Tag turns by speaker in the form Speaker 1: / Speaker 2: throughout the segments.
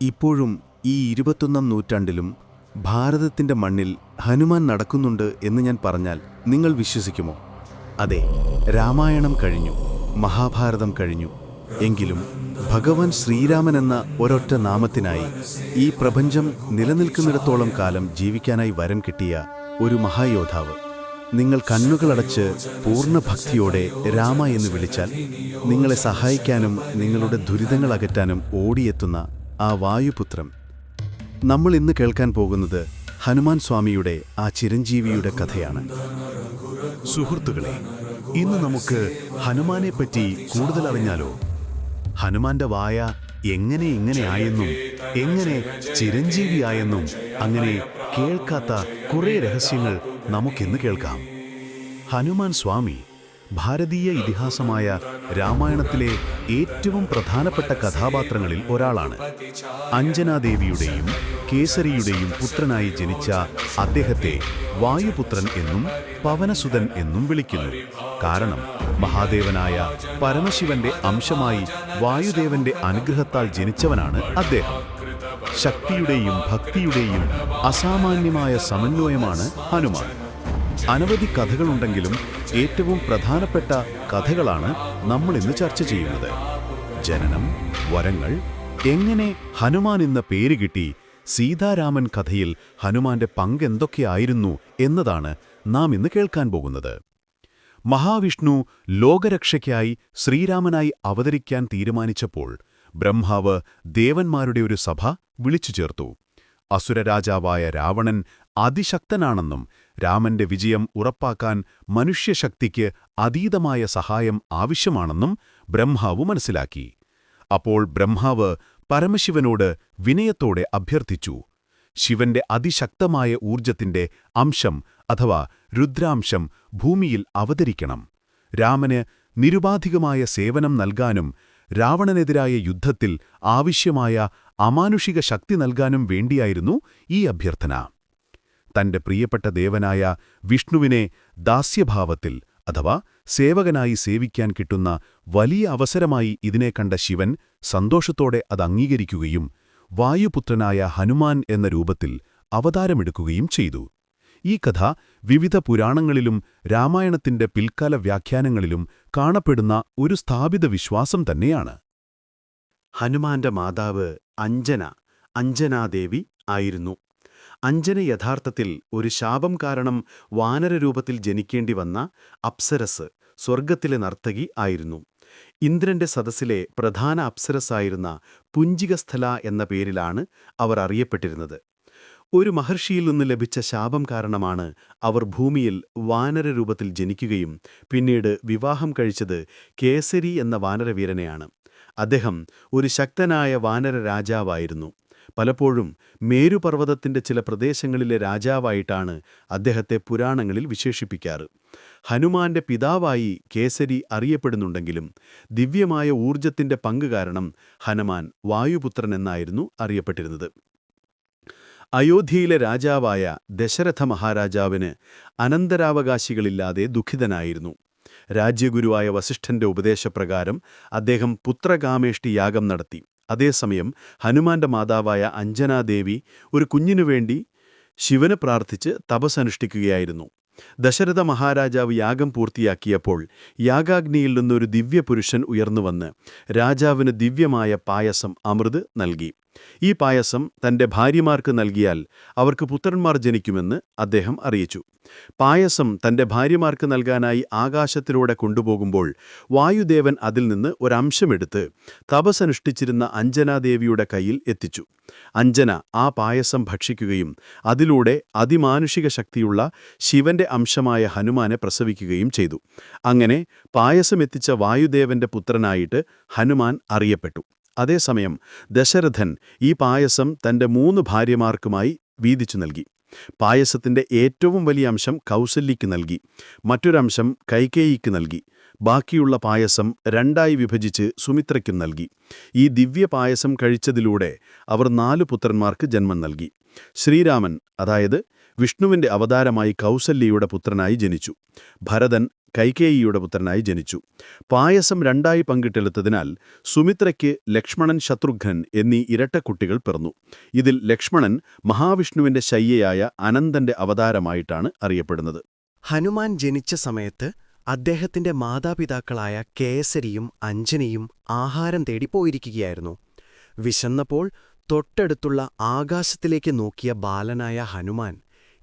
Speaker 1: ഇപ്പോഴും ഈ 21ാം നൂറ്റാണ്ടിലും ഭാരതത്തിൻ്റെ മണ്ണിൽ ഹനുമാൻ നടക്കുന്നുണ്ട് എന്ന് ഞാൻ പറഞ്ഞാൽ നിങ്ങൾ വിശ്വസിക്കുമോ? അതെ, രാമായണം കഴിഞ്ഞു, മഹാഭാരതം കഴിഞ്ഞു. എങ്കിലും ഭഗവാൻ ശ്രീരാമൻ എന്ന ഒരൊറ്റ നാമത്തിനായി ഈ പ്രപഞ്ചം നിലനിൽക്കുന്നിടത്തോളം കാലം ജീവിക്കാനായി വരം കിട്ടിയ ഒരു മഹായോദ്ധാവ്. നിങ്ങൾ കണ്ണുകളടച്ച് പൂർണ്ണ ഭക്തിയോടെ രാമ എന്ന് വിളിച്ചാൽ നിങ്ങളെ സഹായിക്കാനും നിങ്ങളുടെ ദുരിതങ്ങൾ അകറ്റാനും ഓടിയെത്തുന്ന ആ വായുപുത്രൻ. നമ്മൾ ഇന്ന് കേൾക്കാൻ പോകുന്നത് ഹനുമാൻ സ്വാമിയുടെ ആ ചിരഞ്ജീവിയുടെ കഥയാണ്.
Speaker 2: സുഹൃത്തുക്കളെ, ഇന്ന് നമുക്ക് ഹനുമാനെപ്പറ്റി കൂടുതൽ അറിഞ്ഞാലോ? ഹനുമാന്റെ വായ എങ്ങനെ ഇങ്ങനെയായെന്നും എങ്ങനെ ചിരഞ്ജീവിയായെന്നും അങ്ങനെ കേൾക്കാത്ത കുറേ രഹസ്യങ്ങൾ നമുക്കിന്ന് കേൾക്കാം. ഹനുമാൻ സ്വാമി ഭാരതീയ ഇതിഹാസമായ രാമായണത്തിലെ ഏറ്റവും പ്രധാനപ്പെട്ട കഥാപാത്രങ്ങളിൽ ഒരാളാണ്. അഞ്ജനാദേവിയുടെയും കേസരിയുടെയും പുത്രനായി ജനിച്ച അദ്ദേഹത്തെ വായുപുത്രൻ എന്നും പവനസുതൻ എന്നും വിളിക്കുന്നു. കാരണം മഹാദേവനായ പരമശിവന്റെ അംശമായി വായുദേവന്റെ അനുഗ്രഹത്താൽ ജനിച്ചവനാണ് അദ്ദേഹം. ശക്തിയുടെയും ഭക്തിയുടെയും അസാമാന്യമായ സമന്വയമാണ് ഹനുമാൻ. അനവധി കഥകളുണ്ടെങ്കിലും ഏറ്റവും പ്രധാനപ്പെട്ട കഥകളാണ് നമ്മൾ ഇന്ന് ചർച്ച ചെയ്യുന്നത്. ജനനം, വരങ്ങൾ, എങ്ങനെ ഹനുമാൻ എന്ന പേര് കിട്ടി, സീതാരാമൻ കഥയിൽ ഹനുമാന്റെ പങ്കെന്തൊക്കെയായിരുന്നു എന്നതാണ് നാം ഇന്ന് കേൾക്കാൻ പോകുന്നത്. മഹാവിഷ്ണു ലോകരക്ഷയ്ക്കായി ശ്രീരാമനായി അവതരിക്കാൻ തീരുമാനിച്ചപ്പോൾ ബ്രഹ്മാവ് ദേവന്മാരുടെ ഒരു സഭ വിളിച്ചു ചേർത്തു. അസുരരാജാവായ രാവണൻ അതിശക്തനാണെന്നും രാമന്റെ വിജയം ഉറപ്പാക്കാൻ മനുഷ്യശക്തിക്ക് അതീതമായ സഹായം ആവശ്യമാണെന്നും ബ്രഹ്മാവ് മനസ്സിലാക്കി. അപ്പോൾ ബ്രഹ്മാവ് പരമശിവനോട് വിനയത്തോടെ അഭ്യർത്ഥിച്ചു, ശിവന്റെ അതിശക്തമായ ഊർജത്തിന്റെ അംശം അഥവാ രുദ്രാംശം ഭൂമിയിൽ അവതരിക്കണം. രാമന് നിരുപാധികമായ സേവനം നൽകാനും രാവണനെതിരായ യുദ്ധത്തിൽ ആവശ്യമായ അമാനുഷിക ശക്തി നൽകാനും വേണ്ടിയായിരുന്നു ഈ അഭ്യർത്ഥന. തന്റെ പ്രിയപ്പെട്ട ദേവനായ വിഷ്ണുവിനെ ദാസ്യഭാവത്തിൽ അഥവാ സേവകനായി സേവിക്കാൻ കിട്ടുന്ന വലിയ അവസരമായി ഇതിനെ കണ്ട ശിവൻ സന്തോഷത്തോടെ അത് അംഗീകരിക്കുകയും വായുപുത്രനായ ഹനുമാൻ എന്ന രൂപത്തിൽ അവതാരമെടുക്കുകയും ചെയ്തു. ഈ കഥ വിവിധ പുരാണങ്ങളിലും രാമായണത്തിന്റെ പിൽക്കാല വ്യാഖ്യാനങ്ങളിലും കാണപ്പെടുന്ന ഒരു സ്ഥാപിത വിശ്വാസം തന്നെയാണ്.
Speaker 1: ഹനുമാന്റെ മാതാവ് അഞ്ജനാദേവി ആയിരുന്നു. അഞ്ജന യഥാർത്ഥത്തിൽ ഒരു ശാപം കാരണം വാനരരൂപത്തിൽ ജനിക്കേണ്ടി വന്ന അപ്സരസ്, സ്വർഗത്തിലെ നർത്തകി ആയിരുന്നു. ഇന്ദ്രന്റെ സദസ്സിലെ പ്രധാന അപ്സരസായിരുന്ന പുഞ്ചികസ്ഥല എന്ന പേരിലാണ് അവർ അറിയപ്പെട്ടിരുന്നത്. ഒരു മഹർഷിയിൽ നിന്ന് ലഭിച്ച ശാപം കാരണമാണ് അവർ ഭൂമിയിൽ വാനരരൂപത്തിൽ ജനിക്കുകയും പിന്നീട് വിവാഹം കഴിച്ചത് കേസരി എന്ന വാനരവീരനെയാണ്. അദ്ദേഹം ഒരു ശക്തനായ വാനര രാജാവായിരുന്നു. പലപ്പോഴും മേരുപർവ്വതത്തിന്റെ ചില പ്രദേശങ്ങളിലെ രാജാവായിട്ടാണ് അദ്ദേഹത്തെ പുരാണങ്ങളിൽ വിശേഷിപ്പിക്കാറ്. ഹനുമാന്റെ പിതാവായി കേസരി അറിയപ്പെടുന്നുണ്ടെങ്കിലും ദിവ്യമായ ഊർജത്തിന്റെ പങ്ക് കാരണം ഹനുമാൻ വായുപുത്രൻ എന്നായിരുന്നു അറിയപ്പെട്ടിരുന്നത്. അയോധ്യയിലെ രാജാവായ ദശരഥ മഹാരാജാവിന് അനന്തരാവകാശികളില്ലാതെ ദുഃഖിതനായിരുന്നു. രാജ്യഗുരുവായ വസിഷ്ഠന്റെ ഉപദേശപ്രകാരം അദ്ദേഹം പുത്രകാമേഷ്ടി യാഗം നടത്തി. അതേസമയം ഹനുമാന്റെ മാതാവായ അഞ്ജനാദേവി ഒരു കുഞ്ഞിനുവേണ്ടി ശിവന് പ്രാർത്ഥിച്ച് തപസ്സനുഷ്ഠിക്കുകയായിരുന്നു. ദശരഥ മഹാരാജാവ് യാഗം പൂർത്തിയാക്കിയപ്പോൾ യാഗാഗ്നിയിൽ നിന്നൊരു ദിവ്യപുരുഷൻ ഉയർന്നുവന്ന് രാജാവിന് ദിവ്യമായ പായസം അമൃത് നൽകി. ഈ പായസം തന്റെ ഭാര്യമാർക്ക് നൽകിയാൽ അവർക്ക് പുത്രന്മാർ ജനിക്കുമെന്ന് അദ്ദേഹം അറിയിച്ചു. പായസം തന്റെ ഭാര്യമാർക്ക് നൽകാനായി ആകാശത്തിലൂടെ കൊണ്ടുപോകുമ്പോൾ വായുദേവൻ അതിൽ നിന്ന് ഒരംശമെടുത്ത് തപസ്സനുഷ്ഠിച്ചിരുന്ന അഞ്ജനാദേവിയുടെ കയ്യിൽ എത്തിച്ചു. അഞ്ജന ആ പായസം ഭക്ഷിക്കുകയും അതിലൂടെ അതിമാനുഷിക ശക്തിയുള്ള ശിവന്റെ അംശമായ ഹനുമാനെ പ്രസവിക്കുകയും ചെയ്തു. അങ്ങനെ പായസമെത്തിച്ച വായുദേവന്റെ പുത്രനായിട്ട് ഹനുമാൻ അറിയപ്പെട്ടു. അതേസമയം ദശരഥൻ ഈ പായസം തന്റെ 3 ഭാര്യമാർക്കുമായി വീതിച്ചു നൽകി. പായസത്തിന്റെ ഏറ്റവും വലിയ അംശം കൗസല്യയ്ക്ക് നൽകി, മറ്റൊരംശം കൈകേയിക്ക് നൽകി. ബാക്കിയുള്ള പായസം 2ആയി വിഭജിച്ച് സുമിത്രയ്ക്കും നൽകി. ഈ ദിവ്യ പായസം കഴിച്ചതിലൂടെ അവർ 4 പുത്രന്മാർക്ക് ജന്മം നൽകി. ശ്രീരാമൻ, അതായത് വിഷ്ണുവിന്റെ അവതാരമായി കൗസല്യയുടെ പുത്രനായി ജനിച്ചു. ഭരതൻ കൈകേയിയുടെ പുത്രനായി ജനിച്ചു. പായസം രണ്ടായി പങ്കിട്ടെടുത്തതിനാൽ സുമിത്രയ്ക്ക് ലക്ഷ്മണൻ, ശത്രുഘ്നൻ എന്നീ ഇരട്ടക്കുട്ടികൾ പിറന്നു. ഇതിൽ ലക്ഷ്മണൻ മഹാവിഷ്ണുവിന്റെ ശയ്യയായ അനന്തന്റെ അവതാരമായിട്ടാണ് അറിയപ്പെടുന്നത്.
Speaker 3: ഹനുമാൻ ജനിച്ച സമയത്ത് അദ്ദേഹത്തിന്റെ മാതാപിതാക്കളായ കേസരിയും അഞ്ജനയും ആഹാരം തേടി പോയിരിക്കുകയായിരുന്നു. വിശന്നപ്പോൾ തൊട്ടടുത്തുള്ള ആകാശത്തിലേക്ക് നോക്കിയ ബാലനായ ഹനുമാൻ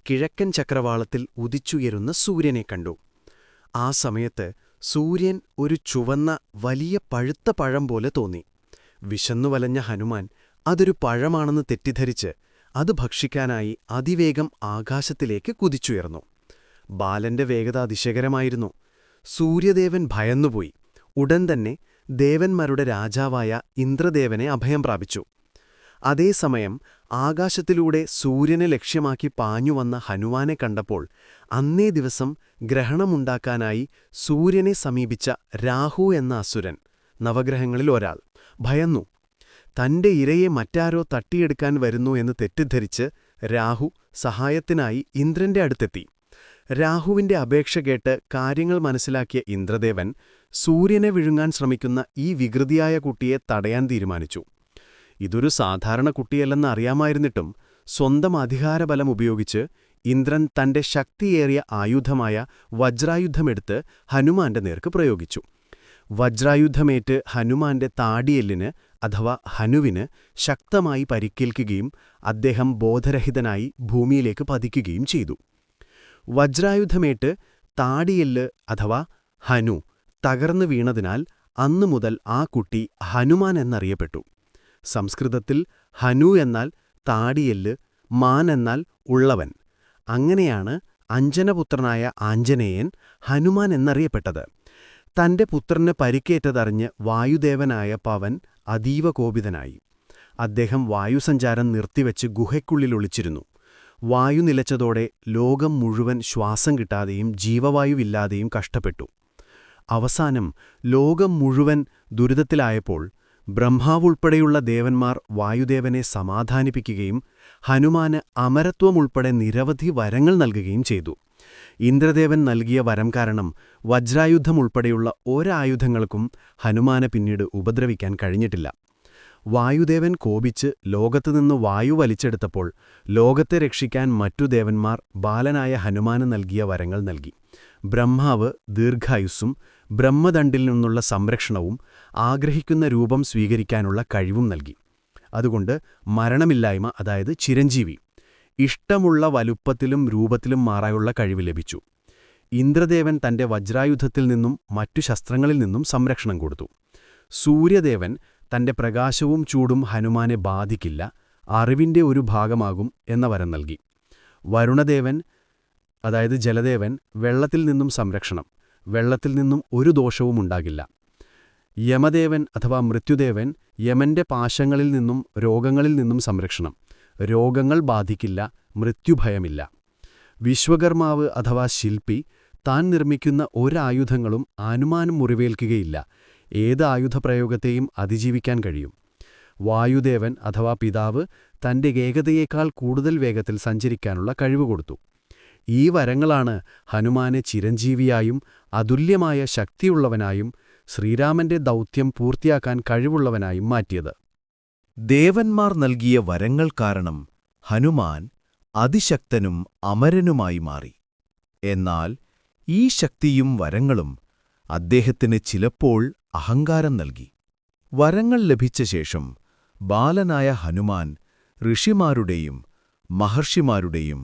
Speaker 3: കിഴക്കൻ ചക്രവാളത്തിൽ ഉദിച്ചുയരുന്ന സൂര്യനെ കണ്ടു. ആ സമയത്ത് സൂര്യൻ ഒരു ചുവന്ന വലിയ പഴുത്ത പഴം പോലെ തോന്നി. വിശന്നു വലഞ്ഞ ഹനുമാൻ അതൊരു പഴമാണെന്ന് തെറ്റിദ്ധരിച്ച് അത് ഭക്ഷിക്കാനായി അതിവേഗം ആകാശത്തിലേക്ക് കുതിച്ചുയർന്നു. ബാലന്റെ വേഗത അതിശയകരമായിരുന്നു. സൂര്യദേവൻ ഭയന്നുപോയി. ഉടൻ തന്നെ ദേവന്മാരുടെ രാജാവായ ഇന്ദ്രദേവനെ അഭയം പ്രാപിച്ചു. അതേസമയം ആകാശത്തിലൂടെ സൂര്യനെ ലക്ഷ്യമാക്കി പാഞ്ഞുവന്ന ഹനുമാനെ കണ്ടപ്പോൾ അന്നേ ദിവസം ഗ്രഹണമുണ്ടാക്കാനായി സൂര്യനെ സമീപിച്ച രാഹു എന്ന അസുരൻ, നവഗ്രഹങ്ങളിൽ ഒരാൾ, ഭയന്നു. തന്റെ ഇരയെ മറ്റാരോ തട്ടിയെടുക്കാൻ വരുന്നു എന്ന് തെറ്റിദ്ധരിച്ച് രാഹു സഹായത്തിനായി ഇന്ദ്രന്റെ അടുത്തെത്തി. രാഹുവിന്റെ അപേക്ഷ കേട്ട് കാര്യങ്ങൾ മനസ്സിലാക്കിയ ഇന്ദ്രദേവൻ സൂര്യനെ വിഴുങ്ങാൻ ശ്രമിക്കുന്ന ഈ വികൃതിയായ കുട്ടിയെ തടയാൻ തീരുമാനിച്ചു. ഇതൊരു സാധാരണ കുട്ടിയല്ലെന്ന് അറിയാമായിരുന്നിട്ടും സ്വന്തം അധികാരബലം ഉപയോഗിച്ച് ഇന്ദ്രൻ തന്റെ ശക്തിയേറിയ ആയുധമായ വജ്രായുധമെടുത്ത് ഹനുമാന്റെ നേർക്ക് പ്രയോഗിച്ചു. വജ്രായുധമേറ്റ് ഹനുമാന്റെ താടിയെല്ലിന് അഥവാ ഹനുവിന് ശക്തമായി പരിക്കേൽക്കുകയും അദ്ദേഹം ബോധരഹിതനായി ഭൂമിയിലേക്ക് പതിക്കുകയും ചെയ്തു. വജ്രായുധമേറ്റ് താടിയെല്ല് അഥവാ ഹനു തകർന്നു വീണതിനാൽ അന്നുമുതൽ ആ കുട്ടി ഹനുമാൻ എന്നറിയപ്പെട്ടു. സംസ്കൃതത്തിൽ ഹനു എന്നാൽ താടിയെല്ല്, മാൻ എന്നാൽ ഉള്ളവൻ. അങ്ങനെയാണ് അഞ്ജനപുത്രനായ ആഞ്ജനേയൻ ഹനുമാൻ എന്നറിയപ്പെട്ടത്. തന്റെ പുത്രന് പരിക്കേറ്റതറിഞ്ഞ് വായുദേവനായ പവൻ അതീവ കോപിതനായി. അദ്ദേഹം വായുസഞ്ചാരം നിർത്തിവെച്ച് ഗുഹയ്ക്കുള്ളിൽ ഒളിച്ചിരുന്നു. വായു നിലച്ചതോടെ ലോകം മുഴുവൻ ശ്വാസം കിട്ടാതെയും ജീവവായുവില്ലാതെയും കഷ്ടപ്പെട്ടു. അവസാനം ലോകം മുഴുവൻ ദുരിതത്തിലായപ്പോൾ ബ്രഹ്മാവുൾപ്പെടെയുള്ള ദേവന്മാർ വായുദേവനെ സമാധാനിപ്പിക്കുകയും ഹനുമാന് അമരത്വമുൾപ്പെടെ നിരവധി വരങ്ങൾ നൽകുകയും ചെയ്തു. ഇന്ദ്രദേവൻ നൽകിയ വരം കാരണം വജ്രായുധമുൾപ്പെടെയുള്ള ഒരായുധങ്ങൾക്കും ഹനുമാനെ പിന്നീട് ഉപദ്രവിക്കാൻ കഴിഞ്ഞിട്ടില്ല. വായുദേവൻ കോപിച്ച് ലോകത്തുനിന്ന് വായു വലിച്ചെടുത്തപ്പോൾ ലോകത്തെ രക്ഷിക്കാൻ മറ്റു ദേവന്മാർ ബാലനായ ഹനുമാന് നൽകിയ വരങ്ങൾ നൽകി. ബ്രഹ്മാവ് ദീർഘായുസ്സും ബ്രഹ്മദണ്ഡിൽ നിന്നുള്ള സംരക്ഷണവും ആഗ്രഹിക്കുന്ന രൂപം സ്വീകരിക്കാനുള്ള കഴിവും നൽകി. അതുകൊണ്ട് മരണമില്ലായ്മ, അതായത് ചിരഞ്ജീവി, ഇഷ്ടമുള്ള വലുപ്പത്തിലും രൂപത്തിലും മാറാനുള്ള കഴിവ് ലഭിച്ചു. ഇന്ദ്രദേവൻ തന്റെ വജ്രായുധത്തിൽ നിന്നും മറ്റു ശസ്ത്രങ്ങളിൽ നിന്നും സംരക്ഷണം കൊടുത്തു. സൂര്യദേവൻ തന്റെ പ്രകാശവും ചൂടും ഹനുമാനെ ബാധിക്കില്ല, അറിവിന്റെ ഒരു ഭാഗമാകും എന്ന വരം നൽകി. വരുണദേവൻ, അതായത് ജലദേവൻ, വെള്ളത്തിൽ നിന്നും സംരക്ഷണം, വെള്ളത്തിൽ നിന്നും ഒരു ദോഷവും ഉണ്ടാകില്ല. യമദേവൻ അഥവാ മൃത്യുദേവൻ യമന്റെ പാശങ്ങളിൽ നിന്നും രോഗങ്ങളിൽ നിന്നും സംരക്ഷണം, രോഗങ്ങൾ ബാധിക്കില്ല, മൃത്യുഭയമില്ല. വിശ്വകർമാവ് അഥവാ ശില്പി താൻ നിർമ്മിക്കുന്ന ഒരായുധങ്ങളും ഹനുമാനും മുറിവേൽക്കുകയില്ല, ഏത് ആയുധപ്രയോഗത്തെയും അതിജീവിക്കാൻ കഴിയും. വായുദേവൻ അഥവാ പിതാവ് തന്റെ വേഗതയേക്കാൾ കൂടുതൽ വേഗത്തിൽ സഞ്ചരിക്കാനുള്ള കഴിവ് കൊടുത്തു. ഈ വരങ്ങളാണ് ഹനുമാനെ ചിരഞ്ജീവിയായും അതുല്യമായ ശക്തിയുള്ളവനായും ശ്രീരാമന്റെ ദൗത്യം പൂർത്തിയാക്കാൻ കഴിവുള്ളവനായും മാറ്റിയത്.
Speaker 4: ദേവന്മാർ നൽകിയ വരങ്ങൾ കാരണം ഹനുമാൻ അതിശക്തനും അമരനുമായി മാറി. എന്നാൽ ഈ ശക്തിയും വരങ്ങളും അദ്ദേഹത്തിന് ചിലപ്പോൾ അഹങ്കാരം നൽകി. വരങ്ങൾ ലഭിച്ച ശേഷം ബാലനായ ഹനുമാൻ ഋഷിമാരുടെയും മഹർഷിമാരുടെയും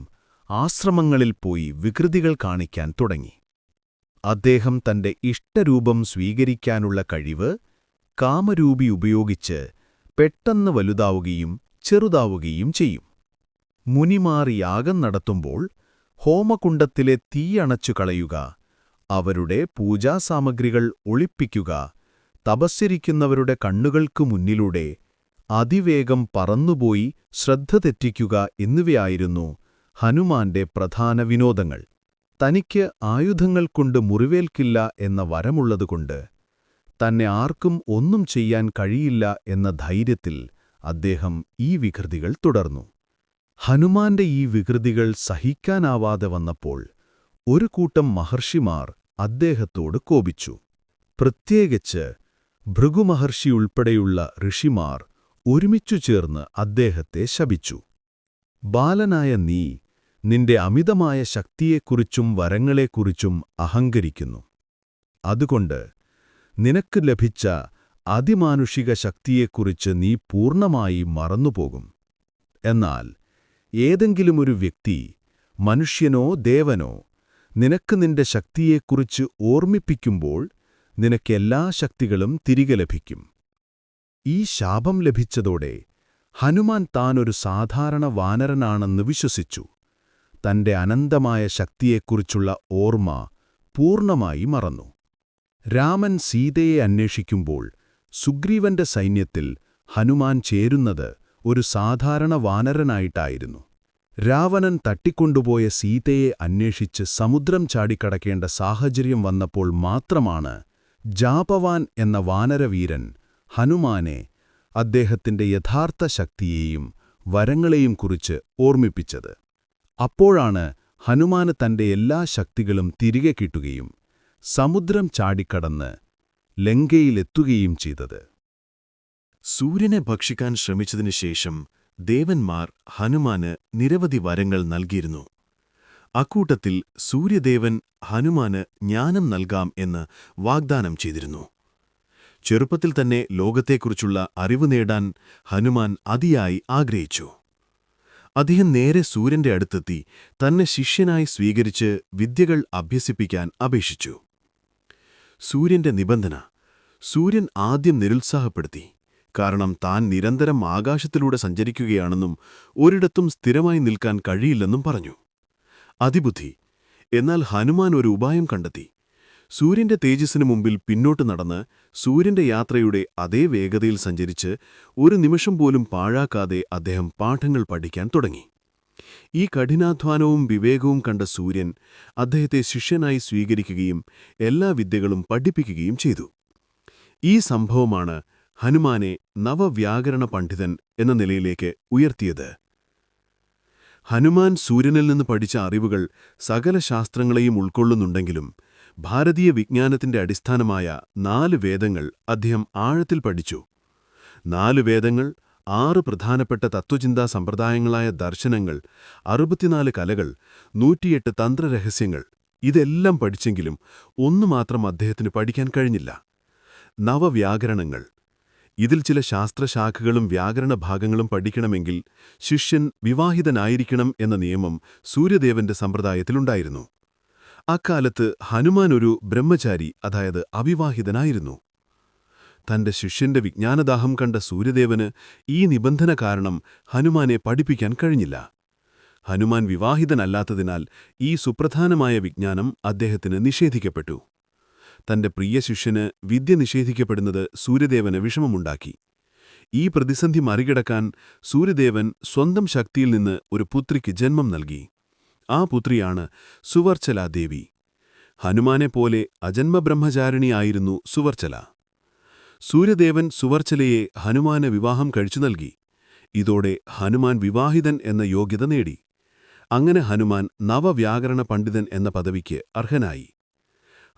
Speaker 4: ആശ്രമങ്ങളിൽ പോയി വികൃതികൾ കാണിക്കാൻ തുടങ്ങി. അദ്ദേഹം തന്റെ ഇഷ്ടരൂപം സ്വീകരിക്കാനുള്ള കഴിവ് കാമരൂപി ഉപയോഗിച്ച് പെട്ടെന്ന് വലുതാവുകയും ചെറുതാവുകയും ചെയ്യും. മുനിമാർ യാഗം നടത്തുമ്പോൾ ഹോമകുണ്ഡത്തിലെ തീയണച്ചു കളയുക, അവരുടെ പൂജാസാമഗ്രികൾ ഒളിപ്പിക്കുക, തപസ്സിരിക്കുന്നവരുടെ കണ്ണുകൾക്കു മുന്നിലൂടെ അതിവേഗം പറന്നുപോയി ശ്രദ്ധ തെറ്റിക്കുക എന്നിവയായിരുന്നു ഹനുമാന്റെ പ്രധാന വിനോദങ്ങൾ. തനിക്ക് ആയുധങ്ങൾ കൊണ്ട് മുറിവേൽക്കില്ല എന്ന വരമുള്ളതുകൊണ്ട് തന്നെ ആർക്കും ഒന്നും ചെയ്യാൻ കഴിയില്ല എന്ന ധൈര്യത്തിൽ അദ്ദേഹം ഈ വികൃതികൾ തുടർന്നു. ഹനുമാന്റെ ഈ വികൃതികൾ സഹിക്കാനാവാതെ വന്നപ്പോൾ ഒരു കൂട്ടം മഹർഷിമാർ അദ്ദേഹത്തോട് കോപിച്ചു. പ്രത്യേകിച്ച് ഭൃഗുമഹർഷിയുൾപ്പെടെയുള്ള ഋഷിമാർ ഒരുമിച്ചു ചേർന്ന് അദ്ദേഹത്തെ ശപിച്ചു. ബാലനായ നീ നിന്റെ അമിതമായ ശക്തിയെക്കുറിച്ചും വരങ്ങളെക്കുറിച്ചും അഹങ്കരിക്കുന്നു. അതുകൊണ്ട് നിനക്ക് ലഭിച്ച അതിമാനുഷിക ശക്തിയെക്കുറിച്ച് നീ പൂർണ്ണമായി മറന്നുപോകും. എന്നാൽ ഏതെങ്കിലുമൊരു വ്യക്തി, മനുഷ്യനോ ദേവനോ, നിനക്ക് നിന്റെ ശക്തിയെക്കുറിച്ച് ഓർമ്മിപ്പിക്കുമ്പോൾ നിനക്കെല്ലാ ശക്തികളും തിരികെ ലഭിക്കും. ഈ ശാപം ലഭിച്ചതോടെ ഹനുമാൻ താനൊരു സാധാരണ വാനരനാണെന്ന് വിശ്വസിച്ചു. തന്റെ അനന്തമായ ശക്തിയെക്കുറിച്ചുള്ള ഓർമ്മ പൂർണ്ണമായി മറന്നു. രാമൻ സീതയെ അന്വേഷിക്കുമ്പോൾ സുഗ്രീവന്റെ സൈന്യത്തിൽ ഹനുമാൻ ചേരുന്നത് ഒരു സാധാരണ വാനരനായിട്ടായിരുന്നു. രാവണൻ തട്ടിക്കൊണ്ടുപോയ സീതയെ അന്വേഷിച്ച് സമുദ്രം ചാടിക്കടക്കേണ്ട സാഹചര്യം വന്നപ്പോൾ മാത്രമാണ് ജാപവാൻ എന്ന വാനരവീരൻ ഹനുമാനെ അദ്ദേഹത്തിന്റെ യഥാർത്ഥ ശക്തിയെയും വരങ്ങളെയും കുറിച്ച് ഓർമ്മിപ്പിച്ചത്. അപ്പോഴാണ് ഹനുമാന് തന്റെ എല്ലാ ശക്തികളും തിരികെ കിട്ടുകയും സമുദ്രം ചാടിക്കടന്ന് ലങ്കയിലെത്തുകയും ചെയ്തത്.
Speaker 2: സൂര്യനെ ഭക്ഷിക്കാൻ ശ്രമിച്ചതിനുശേഷം ദേവന്മാർ ഹനുമാന് നിരവധി വരങ്ങൾ നൽകിയിരുന്നു. അക്കൂട്ടത്തിൽ സൂര്യദേവൻ ഹനുമാന് ജ്ഞാനം നൽകാം എന്ന് വാഗ്ദാനം ചെയ്തിരുന്നു. ചെറുപ്പത്തിൽ തന്നെ ലോകത്തെക്കുറിച്ചുള്ള അറിവ് നേടാൻ ഹനുമാൻ അതിയായി ആഗ്രഹിച്ചു. അദ്ദേഹം നേരെ സൂര്യന്റെ അടുത്തെത്തി തന്നെ ശിഷ്യനായി സ്വീകരിച്ച് വിദ്യകൾ അഭ്യസിപ്പിക്കാൻ അപേക്ഷിച്ചു. സൂര്യന്റെ നിബന്ധന സൂര്യൻ ആദ്യം നിരുത്സാഹപ്പെടുത്തി. കാരണം താൻ നിരന്തരം ആകാശത്തിലൂടെ സഞ്ചരിക്കുകയാണെന്നും ഒരിടത്തും സ്ഥിരമായി നിൽക്കാൻ കഴിയില്ലെന്നും പറഞ്ഞു. അതിബുദ്ധി. എന്നാൽ ഹനുമാൻ ഒരു ഉപായം കണ്ടെത്തി. സൂര്യന്റെ തേജസ്സിനു മുമ്പിൽ പിന്നോട്ട് നടന്ന് സൂര്യന്റെ യാത്രയുടെ അതേ വേഗതയിൽ സഞ്ചരിച്ച് ഒരു നിമിഷം പോലും പാഴാക്കാതെ അദ്ദേഹം പാഠങ്ങൾ പഠിക്കാൻ തുടങ്ങി. ഈ കഠിനാധ്വാനവും വിവേകവും കണ്ട സൂര്യൻ അദ്ദേഹത്തെ ശിഷ്യനായി സ്വീകരിക്കുകയും എല്ലാ വിദ്യകളും പഠിപ്പിക്കുകയും ചെയ്തു. ഈ സംഭവമാണ് ഹനുമാനെ നവവ്യാകരണ പണ്ഡിതൻ എന്ന നിലയിലേക്ക് ഉയർത്തിയത്. ഹനുമാൻ സൂര്യനിൽ നിന്ന് പഠിച്ച അറിവുകൾ സകല ശാസ്ത്രങ്ങളെയും ഉൾക്കൊള്ളുന്നുണ്ടെങ്കിലും ഭാരതീയ വിജ്ഞാനത്തിന്റെ അടിസ്ഥാനമായ 4 വേദങ്ങൾ അദ്ദേഹം ആഴത്തിൽ പഠിച്ചു. 4 വേദങ്ങൾ, 6 പ്രധാനപ്പെട്ട തത്വചിന്താ സമ്പ്രദായങ്ങളായ ദർശനങ്ങൾ, 64 കലകൾ, 108 തന്ത്രരഹസ്യങ്ങൾ, ഇതെല്ലാം പഠിച്ചെങ്കിലും ഒന്നുമാത്രം അദ്ദേഹത്തിന് പഠിക്കാൻ കഴിഞ്ഞില്ല: നവവ്യാകരണങ്ങൾ. ഇതിൽ ചില ശാസ്ത്രശാഖകളും വ്യാകരണ ഭാഗങ്ങളും പഠിക്കണമെങ്കിൽ ശിഷ്യൻ വിവാഹിതനായിരിക്കണം എന്ന നിയമം സൂര്യദേവന്റെ സമ്പ്രദായത്തിലുണ്ടായിരുന്നു. അക്കാലത്ത് ഹനുമാൻ ഒരു ബ്രഹ്മചാരി, അതായത് അവിവാഹിതനായിരുന്നു. തന്റെ ശിഷ്യന്റെ വിജ്ഞാനദാഹം കണ്ട സൂര്യദേവന് ഈ നിബന്ധന കാരണം ഹനുമാനെ പഠിപ്പിക്കാൻ കഴിഞ്ഞില്ല. ഹനുമാൻ വിവാഹിതനല്ലാത്തതിനാൽ ഈ സുപ്രധാനമായ വിജ്ഞാനം അദ്ദേഹത്തിന് നിഷേധിക്കപ്പെട്ടു. തന്റെ പ്രിയ ശിഷ്യന് വിദ്യ നിഷേധിക്കപ്പെടുന്നത് സൂര്യദേവന് വിഷമമുണ്ടാക്കി. ഈ പ്രതിസന്ധി മറികടക്കാൻ സൂര്യദേവൻ സ്വന്തം ശക്തിയിൽ നിന്ന് ഒരു പുത്രിക്ക് ജന്മം നൽകി. ആ പുത്രിയാണ് സുവർച്ചലാദേവി. ഹനുമാനെപ്പോലെ അജന്മബ്രഹ്മചാരിണിയായിരുന്നു സുവർച്ചല. സൂര്യദേവൻ സുവർച്ചലയെ ഹനുമാന് വിവാഹം കഴിച്ചു നൽകി. ഇതോടെ ഹനുമാൻ വിവാഹിതൻ എന്ന യോഗ്യത നേടി. അങ്ങനെ ഹനുമാൻ നവവ്യാകരണ പണ്ഡിതൻ എന്ന പദവിക്ക് അർഹനായി.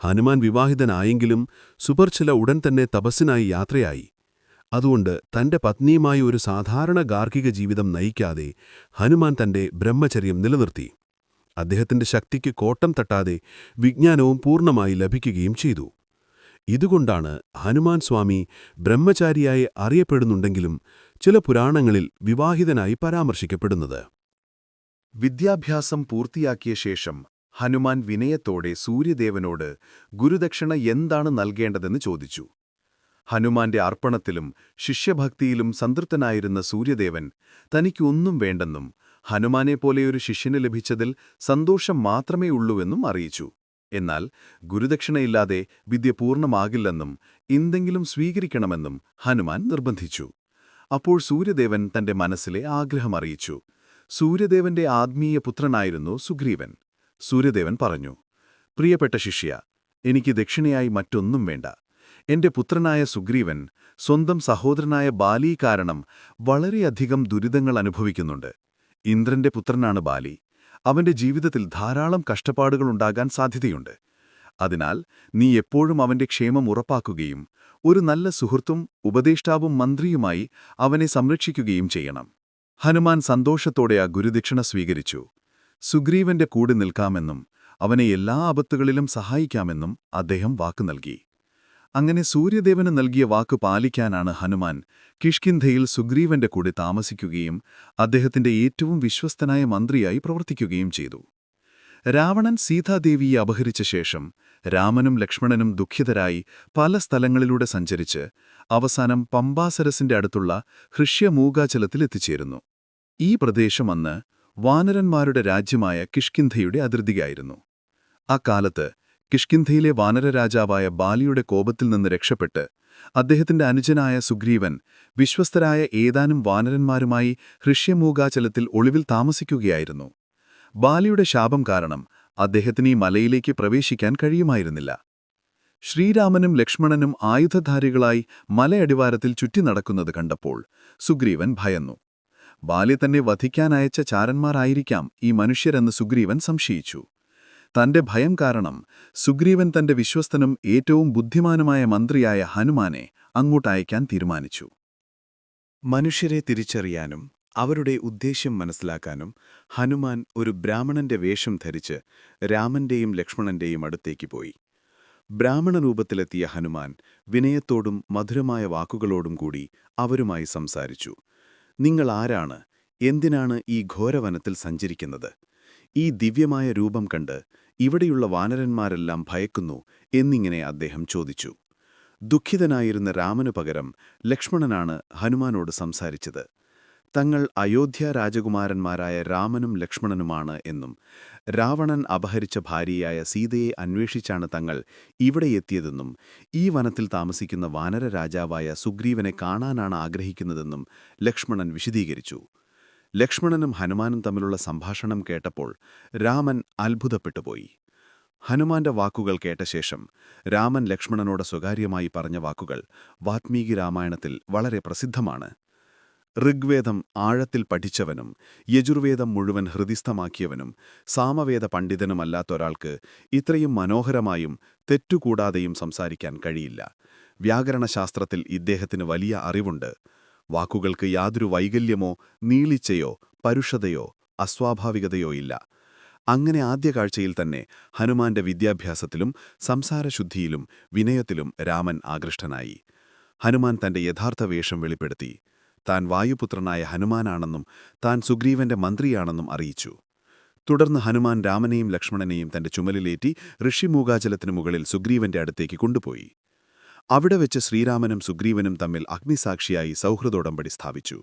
Speaker 2: ഹനുമാൻ വിവാഹിതനായെങ്കിലും സുവർച്ചല ഉടൻ തന്നെ തപസ്സിനായി യാത്രയായി. അതുകൊണ്ട് തന്റെ പത്നിയുമായി ഒരു സാധാരണ ഗാർഹിക ജീവിതം നയിക്കാതെ ഹനുമാൻ തന്റെ ബ്രഹ്മചര്യം നിലനിർത്തി. അദ്ദേഹത്തിന്റെ ശക്തിക്ക് കോട്ടം തട്ടാതെ വിജ്ഞാനവും പൂർണ്ണമായി ലഭിക്കുകയും ചെയ്തു. ഇതുകൊണ്ടാണ് ഹനുമാൻ സ്വാമി ബ്രഹ്മചാരിയായി അറിയപ്പെടുന്നുണ്ടെങ്കിലും ചില പുരാണങ്ങളിൽ വിവാഹിതനായി പരാമർശിക്കപ്പെടുന്നത്.
Speaker 1: വിദ്യാഭ്യാസം പൂർത്തിയാക്കിയ ശേഷം ഹനുമാൻ വിനയത്തോടെ സൂര്യദേവനോട് ഗുരുദക്ഷിണ എന്താണ് നൽകേണ്ടതെന്ന് ചോദിച്ചു. ഹനുമാന്റെ അർപ്പണത്തിലും ശിഷ്യഭക്തിയിലും സംതൃപ്തനായിരുന്ന സൂര്യദേവൻ തനിക്കൊന്നും വേണ്ടെന്നും ഹനുമാനെപ്പോലെയൊരു ശിഷ്യന് ലഭിച്ചതിൽ സന്തോഷം മാത്രമേ ഉള്ളൂവെന്നും അറിയിച്ചു. എന്നാൽ ഗുരുദക്ഷിണയില്ലാതെ വിദ്യ പൂർണ്ണമാകില്ലെന്നും എന്തെങ്കിലും സ്വീകരിക്കണമെന്നും ഹനുമാൻ നിർബന്ധിച്ചു. അപ്പോൾ സൂര്യദേവൻ തന്റെ മനസ്സിലെ ആഗ്രഹമറിയിച്ചു. സൂര്യദേവന്റെ ആത്മീയ പുത്രനായിരുന്നു സുഗ്രീവൻ. സൂര്യദേവൻ പറഞ്ഞു, പ്രിയപ്പെട്ട ശിഷ്യ, എനിക്ക് ദക്ഷിണയായി മറ്റൊന്നും വേണ്ട. എന്റെ പുത്രനായ സുഗ്രീവൻ സ്വന്തം സഹോദരനായ ബാലി കാരണം വളരെയധികം ദുരിതങ്ങൾ അനുഭവിക്കുന്നുണ്ട്. ഇന്ദ്രന്റെ പുത്രനാണ് ബാലി. അവന്റെ ജീവിതത്തിൽ ധാരാളം കഷ്ടപ്പാടുകളുണ്ടാകാൻ സാധ്യതയുണ്ട്.
Speaker 5: അതിനാൽ നീ എപ്പോഴും അവന്റെ ക്ഷേമം ഉറപ്പാക്കുകയും ഒരു നല്ല സുഹൃത്തും ഉപദേഷ്ടാവും മന്ത്രിയുമായി അവനെ സംരക്ഷിക്കുകയും ചെയ്യണം. ഹനുമാൻ സന്തോഷത്തോടെ ആ ഗുരുദക്ഷിണ സ്വീകരിച്ചു. സുഗ്രീവന്റെ കൂടെ നിൽക്കാമെന്നും അവനെ എല്ലാ ആപത്തുകളിലും സഹായിക്കാമെന്നും അദ്ദേഹം വാക്കു നൽകി. അങ്ങനെ സൂര്യദേവന് നൽകിയ വാക്കു പാലിക്കാനാണ് ഹനുമാൻ കിഷ്കിന്ധയിൽ സുഗ്രീവന്റെ കൂടെ താമസിക്കുകയും അദ്ദേഹത്തിന്റെ ഏറ്റവും വിശ്വസ്തനായ മന്ത്രിയായി പ്രവർത്തിക്കുകയും ചെയ്തു. രാവണൻ സീതാദേവിയെ അപഹരിച്ച ശേഷം രാമനും ലക്ഷ്മണനും ദുഃഖിതരായി പല സ്ഥലങ്ങളിലൂടെ സഞ്ചരിച്ച് അവസാനം പമ്പാസരസിന്റെ അടുത്തുള്ള ഹൃഷ്യമൂകാചലത്തിലെത്തിച്ചേരുന്നു. ഈ പ്രദേശം അന്ന് വാനരന്മാരുടെ രാജ്യമായ കിഷ്കിന്ധയുടെ അതിർത്തിയായിരുന്നു. അക്കാലത്ത് കിഷ്കിന്ധയിലെ വാനരരാജാവായ ബാലിയുടെ കോപത്തിൽ നിന്ന് രക്ഷപ്പെട്ട് അദ്ദേഹത്തിന്റെ അനുജനായ സുഗ്രീവൻ വിശ്വസ്തരായ ഏതാനും വാനരന്മാരുമായി ഹൃഷ്യമൂകാചലത്തിൽ ഒളിവിൽ താമസിക്കുകയായിരുന്നു. ബാലിയുടെ ശാപം കാരണം അദ്ദേഹത്തിന് ഈ മലയിലേക്ക് പ്രവേശിക്കാൻ കഴിയുമായിരുന്നില്ല. ശ്രീരാമനും ലക്ഷ്മണനും ആയുധധാരികളായി മലയടിവാരത്തിൽ ചുറ്റി നടക്കുന്നത് കണ്ടപ്പോൾ സുഗ്രീവൻ ഭയന്നു. ബാലി തന്നെ വധിക്കാനയച്ച ചാരന്മാരായിരിക്കാം ഈ മനുഷ്യരെന്ന് സുഗ്രീവൻ സംശയിച്ചു. തന്റെ ഭയം കാരണം സുഗ്രീവൻ തന്റെ വിശ്വസ്തനും ഏറ്റവും ബുദ്ധിമാനുമായ മന്ത്രിയായ ഹനുമാനെ അങ്ങോട്ടയക്കാൻ തീരുമാനിച്ചു.
Speaker 1: മനുഷ്യരെ തിരിച്ചറിയാനും അവരുടെ ഉദ്ദേശ്യം മനസ്സിലാക്കാനും ഹനുമാൻ ഒരു ബ്രാഹ്മണന്റെ വേഷം ധരിച്ച് രാമന്റെയും ലക്ഷ്മണന്റെയും അടുത്തേക്ക് പോയി. ബ്രാഹ്മണ രൂപത്തിലെത്തിയ ഹനുമാൻ വിനയത്തോടും മധുരമായ വാക്കുകളോടും കൂടി അവരുമായി സംസാരിച്ചു. നിങ്ങൾ ആരാണ്? എന്തിനാണ് ഈ ഘോരവനത്തിൽ സഞ്ചരിക്കുന്നത്? ഈ ദിവ്യമായ രൂപം കണ്ട് ഇവിടെയുള്ള വാനരന്മാരെല്ലാം ഭയക്കുന്നു എന്നിങ്ങനെ അദ്ദേഹം ചോദിച്ചു. ദുഃഖിതനായിരുന്ന രാമനു പകരം ലക്ഷ്മണനാണ് ഹനുമാനോട് സംസാരിച്ചത്. തങ്ങൾ അയോധ്യ രാജകുമാരന്മാരായ രാമനും ലക്ഷ്മണനുമാണ് എന്നും രാവണൻ അപഹരിച്ച ഭാര്യയായ സീതയെ അന്വേഷിച്ചാണ് തങ്ങൾ ഇവിടെ എത്തിയതെന്നും ഈ വനത്തിൽ താമസിക്കുന്ന വാനര രാജാവായ സുഗ്രീവനെ കാണാനാണ് ആഗ്രഹിക്കുന്നതെന്നും ലക്ഷ്മണൻ വിശദീകരിച്ചു. ലക്ഷ്മണനും ഹനുമാനും തമ്മിലുള്ള സംഭാഷണം കേട്ടപ്പോൾ രാമൻ അത്ഭുതപ്പെട്ടുപോയി. ഹനുമാന്റെ വാക്കുകൾ കേട്ട ശേഷം രാമൻ ലക്ഷ്മണനോട് സ്വകാര്യമായി പറഞ്ഞ വാക്കുകൾ വാത്മീകി രാമായണത്തിൽ വളരെ പ്രസിദ്ധമാണ്. ഋഗ്വേദം ആഴത്തിൽ പഠിച്ചവനും യജുർവേദം മുഴുവൻ ഹൃദിസ്ഥമാക്കിയവനും സാമവേദ പണ്ഡിതനുമല്ലാത്തൊരാൾക്ക് ഇത്രയും മനോഹരമായും തെറ്റുകൂടാതെയും സംസാരിക്കാൻ കഴിയില്ല. വ്യാകരണശാസ്ത്രത്തിൽ ഇദ്ദേഹത്തിന് വലിയ അറിവുണ്ട്. വാക്കുകൾക്ക് യാതൊരു വൈകല്യമോ നീളിച്ചയോ പരുഷതയോ അസ്വാഭാവികതയോ ഇല്ല. അങ്ങനെ ആദ്യ കാഴ്ചയിൽ തന്നെ ഹനുമാന്റെ വിദ്യാഭ്യാസത്തിലും സംസാരശുദ്ധിയിലും വിനയത്തിലും രാമൻ ആകൃഷ്ടനായി. ഹനുമാൻ തന്റെ യഥാർത്ഥ വേഷം വെളിപ്പെടുത്തി. താൻ വായുപുത്രനായ ഹനുമാനാണെന്നും താൻ സുഗ്രീവന്റെ മന്ത്രിയാണെന്നും അറിയിച്ചു. തുടർന്ന് ഹനുമാൻ രാമനെയും ലക്ഷ്മണനെയും തന്റെ ചുമലിലേറ്റി ഋഷിമൂകാചലത്തിനു മുകളിൽ സുഗ്രീവന്റെ അടുത്തേക്ക് കൊണ്ടുപോയി. അവിടെ വെച്ച് ശ്രീരാമനും സുഗ്രീവനും തമ്മിൽ അഗ്നിസാക്ഷിയായി സൗഹൃദോടമ്പടി സ്ഥാപിച്ചു.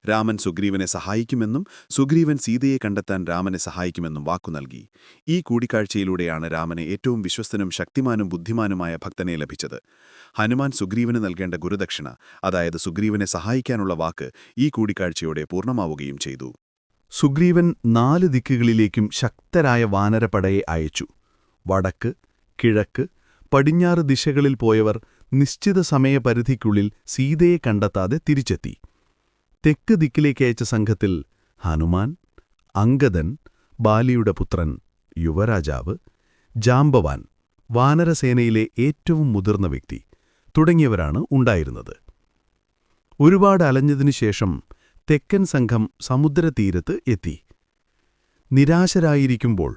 Speaker 1: രാമൻ സുഗ്രീവനെ സഹായിക്കുമെന്നും സുഗ്രീവൻ സീതയെ കണ്ടെത്താൻ രാമനെ സഹായിക്കുമെന്നും വാക്കു നൽകി. ഈ കൂടിക്കാഴ്ചയിലൂടെയാണ് രാമനെ ഏറ്റവും വിശ്വസ്തനും ശക്തിമാനും ബുദ്ധിമാനുമായ ഭക്തനെ ലഭിച്ചത്. ഹനുമാൻ സുഗ്രീവന് നൽകേണ്ട ഗുരുദക്ഷിണ, അതായത് സുഗ്രീവനെ സഹായിക്കാനുള്ള വാക്ക്, ഈ കൂടിക്കാഴ്ചയോടെ പൂർണ്ണമാവുകയും ചെയ്തു.
Speaker 4: സുഗ്രീവൻ 4 ദിക്കുകളിലേക്കും ശക്തരായ വാനരപ്പടയെ അയച്ചു. വടക്ക്, കിഴക്ക്, പടിഞ്ഞാറ് ദിശകളിൽ പോയവർ നിശ്ചിത സമയപരിധിക്കുള്ളിൽ സീതയെ കണ്ടെത്താതെ തിരിച്ചെത്തി. തെക്ക് ദിക്കിലേക്ക് അയച്ച സംഘത്തിൽ ഹനുമാൻ, അംഗദൻ, ബാലിയുടെ പുത്രൻ യുവരാജാവ്, ജാംബവാൻ, വാനരസേനയിലെ ഏറ്റവും മുതിർന്ന വ്യക്തി തുടങ്ങിയവരാണ് ഉണ്ടായിരുന്നത്. ഒരുപാട് അലഞ്ഞതിനുശേഷം തെക്കൻ സംഘം സമുദ്രതീരത്ത് എത്തി. നിരാശരായിരിക്കുമ്പോൾ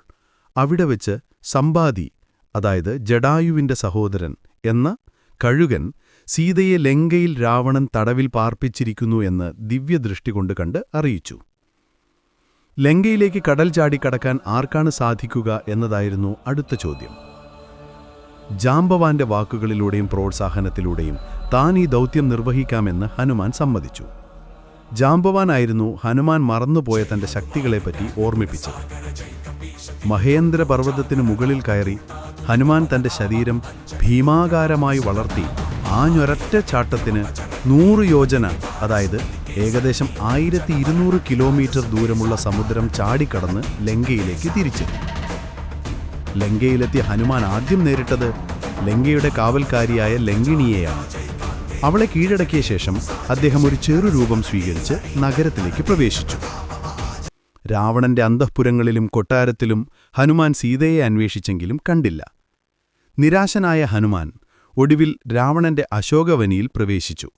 Speaker 4: അവിടെ വെച്ച് സമ്പാദി, അതായത് ജടായുവിന്റെ സഹോദരൻ എന്ന കഴുകൻ, സീതയെ ലങ്കയിൽ രാവണൻ തടവിൽ പാർപ്പിച്ചിരിക്കുന്നു എന്ന് ദിവ്യദൃഷ്ടി കൊണ്ട് കണ്ട് അറിയിച്ചു. ലങ്കയിലേക്ക് കടൽ ചാടിക്കടക്കാൻ ആർക്കാണ് സാധിക്കുക എന്നതായിരുന്നു അടുത്ത ചോദ്യം. ജാംബവാന്റെ വാക്കുകളിലൂടെയും പ്രോത്സാഹനത്തിലൂടെയും താൻ ഈ ദൗത്യം നിർവഹിക്കാമെന്ന് ഹനുമാൻ സമ്മതിച്ചു. ജാംബവാനായിരുന്നു ഹനുമാൻ മറന്നുപോയ തന്റെ ശക്തികളെപ്പറ്റി ഓർമ്മിപ്പിച്ചത്. മഹേന്ദ്ര പർവ്വതത്തിനു മുകളിൽ കയറി ഹനുമാൻ തന്റെ ശരീരം ഭീമാകാരമായി വളർത്തി ആഞ്ഞൊരൊറ്റ ചാട്ടത്തിന് 100 യോജന, അതായത് ഏകദേശം 1200 കിലോമീറ്റർ ദൂരമുള്ള സമുദ്രം ചാടിക്കടന്ന് ലങ്കയിലേക്ക് തിരിച്ചെത്തി. ലങ്കയിലെത്തിയ ഹനുമാൻ ആദ്യം നേരിട്ടത് ലങ്കയുടെ കാവൽക്കാരിയായ ലങ്കിണിയെയാണ്. അവളെ കീഴടക്കിയ ശേഷം അദ്ദേഹം ഒരു ചെറുരൂപം സ്വീകരിച്ച് നഗരത്തിലേക്ക് പ്രവേശിച്ചു. രാവണന്റെ അന്തഃപുരങ്ങളിലും കൊട്ടാരത്തിലും ഹനുമാൻ സീതയെ അന്വേഷിച്ചെങ്കിലും കണ്ടില്ല. നിരാശനായ ഹനുമാൻ ഒടുവിൽ രാവണന്റെ അശോകവനിയിൽ പ്രവേശിച്ചു.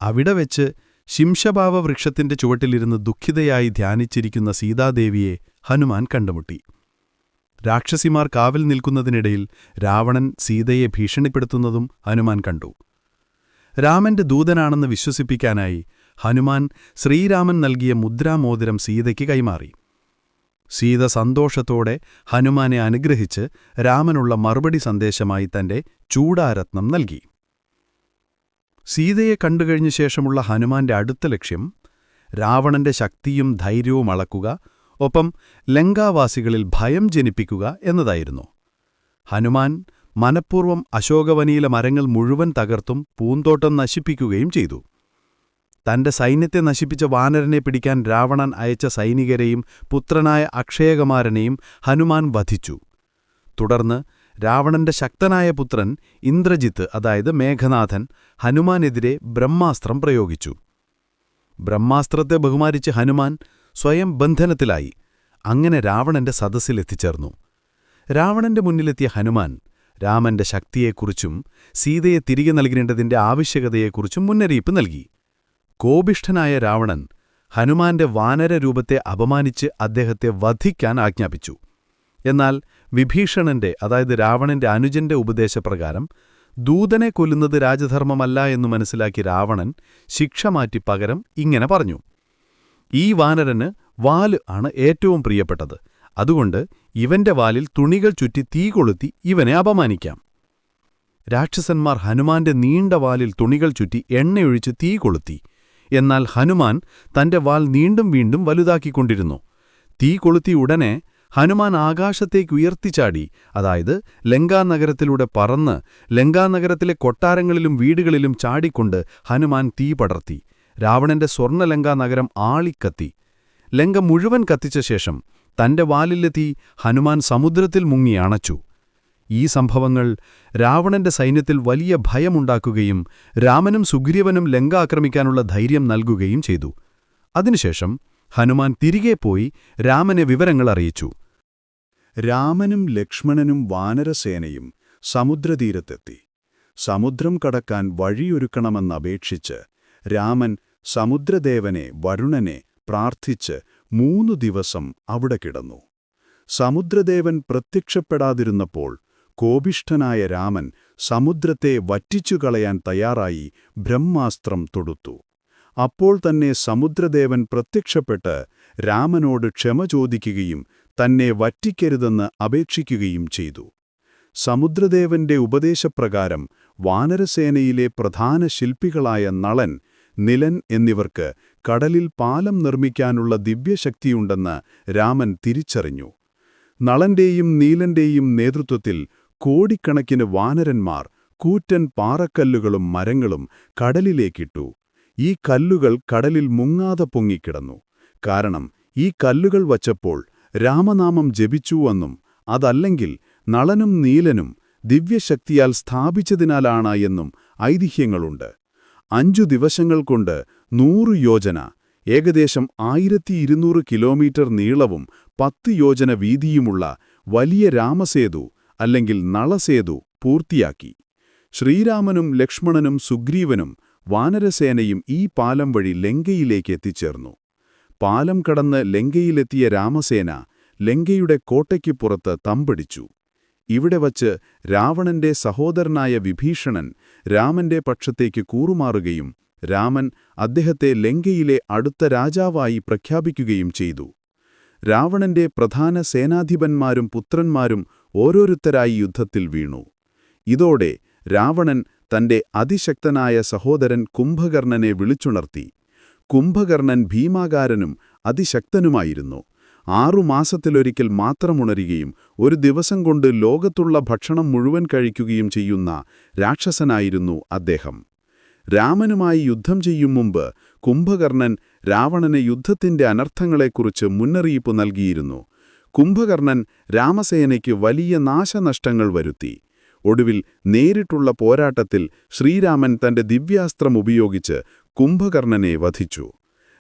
Speaker 4: അവിടെ വെച്ച് ശിംശഭാവ വൃക്ഷത്തിന്റെ ചുവട്ടിലിരുന്ന് ദുഃഖിതയായി ധ്യാനിച്ചിരിക്കുന്ന സീതാദേവിയെ ഹനുമാൻ കണ്ടുമുട്ടി. രാക്ഷസിമാർ കാവൽ നിൽക്കുന്നതിനിടയിൽ രാവണൻ സീതയെ ഭീഷണിപ്പെടുത്തുന്നതും ഹനുമാൻ കണ്ടു. രാമന്റെ ദൂതനാണെന്ന് വിശ്വസിപ്പിക്കാനായി ഹനുമാൻ ശ്രീരാമൻ നൽകിയ മുദ്രാമോതിരം സീതയ്ക്ക് കൈമാറി. സീത സന്തോഷത്തോടെ ഹനുമാനെ അനുഗ്രഹിച്ച് രാമനുള്ള മറുപടി സന്ദേശമായി തന്റെ ചൂഡാരത്നം നൽകി. സീതയെ കണ്ടുകഴിഞ്ഞ ശേഷമുള്ള ഹനുമാന്റെ അടുത്ത ലക്ഷ്യം രാവണന്റെ ശക്തിയും ധൈര്യവും അളക്കുക, ഒപ്പം ലങ്കാവാസികളിൽ ഭയം ജനിപ്പിക്കുക എന്നതായിരുന്നു. ഹനുമാൻ മനഃപൂർവ്വം അശോകവനിയിലെ മരങ്ങൾ മുഴുവൻ തകർത്തും പൂന്തോട്ടം നശിപ്പിക്കുകയും ചെയ്തു. തന്റെ സൈന്യത്തെ നശിപ്പിച്ച വാനരനെ പിടിക്കാൻ രാവണൻ അയച്ച സൈനികരെയും പുത്രനായ അക്ഷയകുമാരനെയും ഹനുമാൻ വധിച്ചു. തുടർന്ന് രാവണന്റെ ശക്തനായ പുത്രൻ ഇന്ദ്രജിത്ത്, അതായത് മേഘനാഥൻ, ഹനുമാനെതിരെ ബ്രഹ്മാസ്ത്രം പ്രയോഗിച്ചു. ബ്രഹ്മാസ്ത്രത്തെ ബഹുമാനിച്ച് ഹനുമാൻ സ്വയം ബന്ധനത്തിലായി. അങ്ങനെ രാവണന്റെ സദസ്സിലെത്തിച്ചേർന്നു. രാവണന്റെ മുന്നിലെത്തിയ ഹനുമാൻ രാമന്റെ ശക്തിയെക്കുറിച്ചും സീതയെ തിരികെ നൽകേണ്ടതിന്റെ ആവശ്യകതയെക്കുറിച്ചും മുന്നറിയിപ്പ് നൽകി. കോപിഷ്ഠനായ രാവണൻ ഹനുമാന്റെ വാനരരൂപത്തെ അപമാനിച്ച് അദ്ദേഹത്തെ വധിക്കാൻ ആജ്ഞാപിച്ചു. എന്നാൽ വിഭീഷണന്റെ, അതായത് രാവണന്റെ അനുജന്റെ ഉപദേശപ്രകാരം ദൂതനെ കൊല്ലുന്നത് രാജധർമ്മമല്ല എന്നു മനസ്സിലാക്കി രാവണൻ ശിക്ഷ മാറ്റി പകരം ഇങ്ങനെ പറഞ്ഞു: ഈ വാനരന് വാല് ആണ് ഏറ്റവും പ്രിയപ്പെട്ടത്, അതുകൊണ്ട് ഇവന്റെ വാലിൽ തുണികൾ ചുറ്റി തീ കൊളുത്തി ഇവനെ അപമാനിക്കാം. രാക്ഷസന്മാർ ഹനുമാന്റെ നീണ്ട വാലിൽ തുണികൾ ചുറ്റി എണ്ണയൊഴിച്ച് തീ കൊളുത്തി. എന്നാൽ ഹനുമാൻ തന്റെ വാൽ വീണ്ടും വീണ്ടും വലുതാക്കിക്കൊണ്ടിരുന്നു. തീ കൊളുത്തി ഉടനെ ഹനുമാൻ ആകാശത്തേക്കുയർത്തിച്ചാടി, അതായത് ലങ്കാനഗരത്തിലൂടെ പറന്ന് ലങ്കാനഗരത്തിലെ കൊട്ടാരങ്ങളിലും വീടുകളിലും ചാടിക്കൊണ്ട് ഹനുമാൻ തീ പടർത്തി. രാവണന്റെ സ്വർണ്ണലങ്കാനഗരം ആളിക്കത്തി. ലങ്ക മുഴുവൻ കത്തിച്ച ശേഷം തന്റെ വാലിലെ തീ ഹനുമാൻ സമുദ്രത്തിൽ മുങ്ങി അണച്ചു. ഈ സംഭവങ്ങൾ രാവണന്റെ സൈന്യത്തിൽ വലിയ ഭയമുണ്ടാക്കുകയും രാമനും സുഗ്രീവനും ലങ്ക ആക്രമിക്കാനുള്ള ധൈര്യം നൽകുകയും ചെയ്തു. അതിനുശേഷം ഹനുമാൻ തിരികെ പോയി രാമനെ വിവരങ്ങൾ അറിയിച്ചു.
Speaker 5: രാമനും ലക്ഷ്മണനും വാനരസേനയും സമുദ്രതീരത്തെത്തി. സമുദ്രം കടക്കാൻ വഴിയൊരുക്കണമെന്നപേക്ഷിച്ച് രാമൻ സമുദ്രദേവനെ, വരുണനെ പ്രാർത്ഥിച്ച് 3 ദിവസം അവിടെ കിടന്നു. സമുദ്രദേവൻ പ്രത്യക്ഷപ്പെടാതിരുന്നപ്പോൾ കോപിഷ്ഠനായ രാമൻ സമുദ്രത്തെ വറ്റിച്ചുകളയാൻ തയ്യാറായി ബ്രഹ്മാസ്ത്രം തൊടുത്തു. അപ്പോൾ തന്നെ സമുദ്രദേവൻ പ്രത്യക്ഷപ്പെട്ട് രാമനോട് ക്ഷമ ചോദിക്കുകയും തന്നെ വറ്റിക്കരുതെന്ന് അപേക്ഷിക്കുകയും ചെയ്തു. സമുദ്രദേവന്റെ ഉപദേശപ്രകാരം വാനരസേനയിലെ പ്രധാന ശില്പികളായ നളൻ, നിലൻ എന്നിവർക്ക് കടലിൽ പാലം നിർമ്മിക്കാനുള്ള ദിവ്യശക്തിയുണ്ടെന്ന് രാമൻ തിരിച്ചറിഞ്ഞു. നളന്റെയും നീലന്റെയും നേതൃത്വത്തിൽ കോടിക്കണക്കിന് വാനരന്മാർ കൂറ്റൻ പാറക്കല്ലുകളും മരങ്ങളും കടലിലേക്കിട്ടു. ഈ കല്ലുകൾ കടലിൽ മുങ്ങാതെ പൊങ്ങിക്കിടന്നു. കാരണം ഈ കല്ലുകൾ വച്ചപ്പോൾ രാമനാമം ജപിച്ചുവെന്നും അതല്ലെങ്കിൽ നളനും നീലനും ദിവ്യശക്തിയാൽ സ്ഥാപിച്ചതിനാലാണ് എന്നും ഐതിഹ്യങ്ങളുണ്ട്. 5 ദിവസങ്ങൾ കൊണ്ട് 100 യോജന, ഏകദേശം 1200 കിലോമീറ്റർ നീളവും 10 യോജന വീതിയുമുള്ള വലിയ രാമസേതു അല്ലെങ്കിൽ നളസേതു പൂർത്തിയാക്കി. ശ്രീരാമനും ലക്ഷ്മണനും സുഗ്രീവനും വാനരസേനയും ഈ പാലം വഴി ലങ്കയിലേക്ക് എത്തിച്ചേർന്നു. പാലം കടന്ന് ലങ്കയിലെത്തിയ രാമസേന ലങ്കയുടെ കോട്ടയ്ക്ക് പുറത്ത് തമ്പടിച്ചു. ഇവിടെ വച്ച് രാവണന്റെ സഹോദരനായ വിഭീഷണൻ രാമന്റെ പക്ഷത്തേക്ക് കൂറുമാറുകയും രാമൻ അദ്ദേഹത്തെ ലങ്കയിലെ അടുത്ത രാജാവായി പ്രഖ്യാപിക്കുകയും ചെയ്തു. രാവണന്റെ പ്രധാന സേനാധിപന്മാരും പുത്രന്മാരും ഓരോരുത്തരായി യുദ്ധത്തിൽ വീണു. ഇതോടെ രാവണൻ തന്റെ അതിശക്തനായ സഹോദരൻ കുംഭകർണനെ വിളിച്ചുണർത്തി. കുംഭകർണൻ ഭീമാകാരനും അതിശക്തനുമായിരുന്നു. 6 മാസത്തിലൊരിക്കൽ മാത്രമുണരുകയും ഒരു ദിവസം കൊണ്ട് ലോകത്തുള്ള ഭക്ഷണം മുഴുവൻ കഴിക്കുകയും ചെയ്യുന്ന രാക്ഷസനായിരുന്നു അദ്ദേഹം. രാമനുമായി യുദ്ധം ചെയ്യും മുമ്പ് കുംഭകർണൻ രാവണന് യുദ്ധത്തിന്റെ അനർത്ഥങ്ങളെക്കുറിച്ച് മുന്നറിയിപ്പ് നൽകിയിരുന്നു. കുംഭകർണൻ രാമസേനയ്ക്ക് വലിയ നാശനഷ്ടങ്ങൾ വരുത്തി. ഒടുവിൽ നേരിട്ടുള്ള പോരാട്ടത്തിൽ ശ്രീരാമൻ തന്റെ ദിവ്യാസ്ത്രം ഉപയോഗിച്ച് കുംഭകർണനെ വധിച്ചു.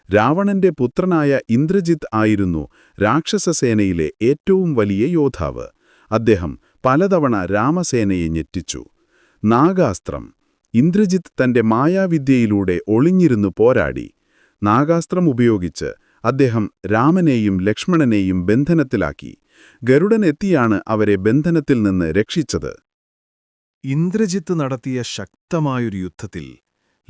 Speaker 5: രാവണന്റെ പുത്രനായ ഇന്ദ്രജിത്ത് ആയിരുന്നു രാക്ഷസസേനയിലെ ഏറ്റവും വലിയ യോദ്ധാവ്. അദ്ദേഹം പലതവണ രാമസേനയെ ഞെട്ടിച്ചു. നാഗാസ്ത്രം. ഇന്ദ്രജിത്ത് തന്റെ മായാവിദ്യയിലൂടെ ഒളിഞ്ഞിരുന്നു പോരാടി. നാഗാസ്ത്രം ഉപയോഗിച്ച് അദ്ദേഹം രാമനെയും ലക്ഷ്മണനെയും ബന്ധനത്തിലാക്കി. ഗരുഡൻ എത്തിയാണ് അവരെ ബന്ധനത്തിൽ നിന്ന് രക്ഷിച്ചത്.
Speaker 2: ഇന്ദ്രജിത്ത് നടത്തിയ ശക്തമായൊരു യുദ്ധത്തിൽ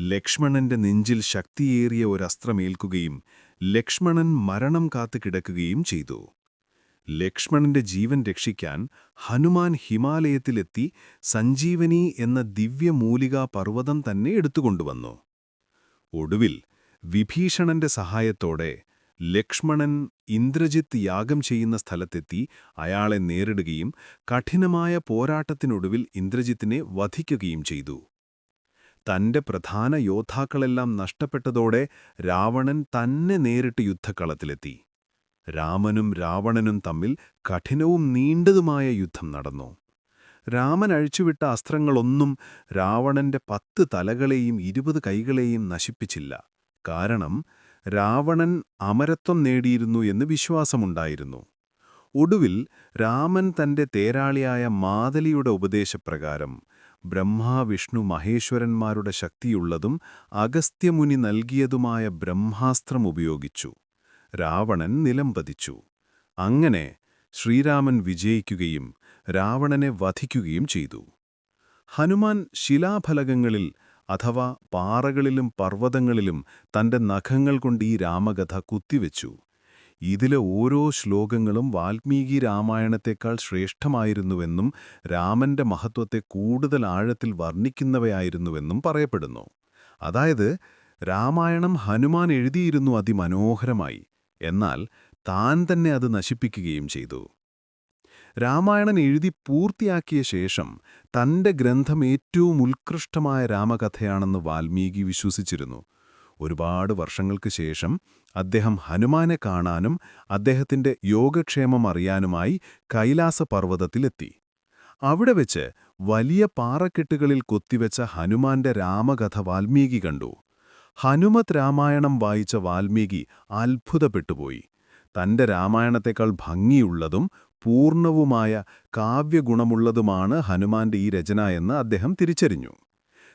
Speaker 2: ലക്ഷ്മണന്റെ നെഞ്ചിൽ ശക്തിയേറിയ ഒരസ്ത്രമേൽക്കുകയും ലക്ഷ്മണൻ മരണം കാത്തു കിടക്കുകയും ചെയ്തു. ലക്ഷ്മണന്റെ ജീവൻ രക്ഷിക്കാൻ ഹനുമാൻ ഹിമാലയത്തിലെത്തി സഞ്ജീവനി എന്ന ദിവ്യമൂലികാ പർവ്വതം തന്നെ എടുത്തുകൊണ്ടുവന്നു. ഒടുവിൽ വിഭീഷണന്റെ സഹായത്തോടെ ലക്ഷ്മണൻ ഇന്ദ്രജിത്ത് യാഗം ചെയ്യുന്ന സ്ഥലത്തെത്തി അയാളെ നേരിടുകയും കഠിനമായ പോരാട്ടത്തിനൊടുവിൽ ഇന്ദ്രജിത്തിനെ വധിക്കുകയും ചെയ്തു. തന്റെ പ്രധാന യോദ്ധാക്കളെല്ലാം നഷ്ടപ്പെട്ടതോടെ രാവണൻ തന്നെ നേരിട്ട് യുദ്ധക്കളത്തിലെത്തി. രാമനും രാവണനും തമ്മിൽ കഠിനവും നീണ്ടതുമായ യുദ്ധം നടന്നു. രാമൻ അഴിച്ചുവിട്ട അസ്ത്രങ്ങളൊന്നും രാവണന്റെ 10 തലകളെയും 20 കൈകളെയും നശിപ്പിച്ചില്ല. കാരണം രാവണൻ അമരത്വം നേടിയിരുന്നു എന്ന് വിശ്വാസമുണ്ടായിരുന്നു. ഒടുവിൽ രാമൻ തന്റെ തേരാളിയായ മാതലിയുടെ ഉപദേശപ്രകാരം ബ്രഹ്മാവിഷ്ണു മഹേശ്വരന്മാരുടെ ശക്തിയുള്ളതും അഗസ്ത്യമുനി നൽകിയതുമായ ബ്രഹ്മാസ്ത്രം ഉപയോഗിച്ചു. രാവണൻ നിലംപതിച്ചു. അങ്ങനെ ശ്രീരാമൻ വിജയിക്കുകയും രാവണനെ വധിക്കുകയും ചെയ്തു. ഹനുമാൻ ശിലാഫലകങ്ങളിൽ അഥവാ പാറകളിലും പർവ്വതങ്ങളിലും തന്റെ നഖങ്ങൾ കൊണ്ട് ഈ രാമകഥ കുത്തിവെച്ചു. ഇതിലെ ഓരോ ശ്ലോകങ്ങളും വാൽമീകി രാമായണത്തേക്കാൾ ശ്രേഷ്ഠമായിരുന്നുവെന്നും രാമന്റെ മഹത്വത്തെ കൂടുതൽ ആഴത്തിൽ വർണ്ണിക്കുന്നവയായിരുന്നുവെന്നും പറയപ്പെടുന്നു. അതായത് രാമായണം ഹനുമാൻ എഴുതിയിരുന്നു അതിമനോഹരമായി, എന്നാൽ താൻ തന്നെ അത് നശിപ്പിക്കുകയും ചെയ്തു. രാമായണൻ എഴുതി പൂർത്തിയാക്കിയ ശേഷം തന്റെ ഗ്രന്ഥം ഏറ്റവും ഉത്കൃഷ്ടമായ രാമകഥയാണെന്ന് വാൽമീകി വിശ്വസിച്ചിരുന്നു. ഒരുപാട് വർഷങ്ങൾക്ക് ശേഷം അദ്ദേഹം ഹനുമാനെ കാണാനും അദ്ദേഹത്തിന്റെ യോഗക്ഷേമം അറിയാനുമായി കൈലാസപർവ്വതത്തിലെത്തി. അവിടെ വെച്ച് വലിയ പാറക്കെട്ടുകളിൽ കൊത്തിവെച്ച ഹനുമാന്റെ രാമകഥ വാൽമീകി കണ്ടു. ഹനുമത് രാമായണം വായിച്ച വാൽമീകി അത്ഭുതപ്പെട്ടുപോയി. തന്റെ രാമായണത്തേക്കാൾ ഭംഗിയുള്ളതും പൂർണ്ണവുമായ കാവ്യഗുണമുള്ളതുമാണ് ഹനുമാന്റെ ഈ രചന എന്ന് അദ്ദേഹം തിരിച്ചറിഞ്ഞു.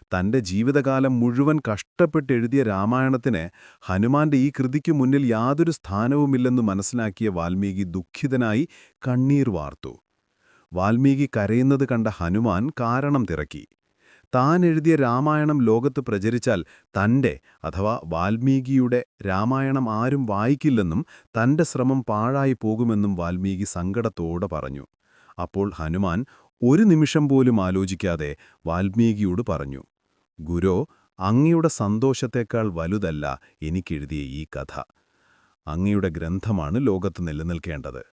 Speaker 2: തന്റെ ജീവിതകാലം മുഴുവൻ കഷ്ടപ്പെട്ടെഴുതിയ രാമായണത്തിന് ഹനുമാന്റെ ഈ കൃതിക്കു മുന്നിൽ യാതൊരു സ്ഥാനവുമില്ലെന്ന് മനസ്സിലാക്കിയ വാൽമീകി ദുഃഖിതനായി കണ്ണീർ വാർത്തു. വാൽമീകി കരയുന്നത് കണ്ട ഹനുമാൻ കാരണം തിരക്കി. താൻ എഴുതിയ രാമായണം ലോകത്ത് പ്രചരിച്ചാൽ തന്റെ അഥവാ വാൽമീകിയുടെ രാമായണം ആരും വായിക്കില്ലെന്നും തന്റെ ശ്രമം പാഴായി പോകുമെന്നും വാൽമീകി സങ്കടത്തോടെ പറഞ്ഞു. അപ്പോൾ ഹനുമാൻ ഒരു നിമിഷം പോലും ആലോചിക്കാതെ വാൽമീകിയോട് പറഞ്ഞു, "ഗുരോ, അങ്ങയുടെ സന്തോഷത്തേക്കാൾ വലുതല്ല എനിക്കെഴുതിയ ഈ കഥ. അങ്ങയുടെ ഗ്രന്ഥമാണ് ലോകത്ത് നിലനിൽക്കേണ്ടത്.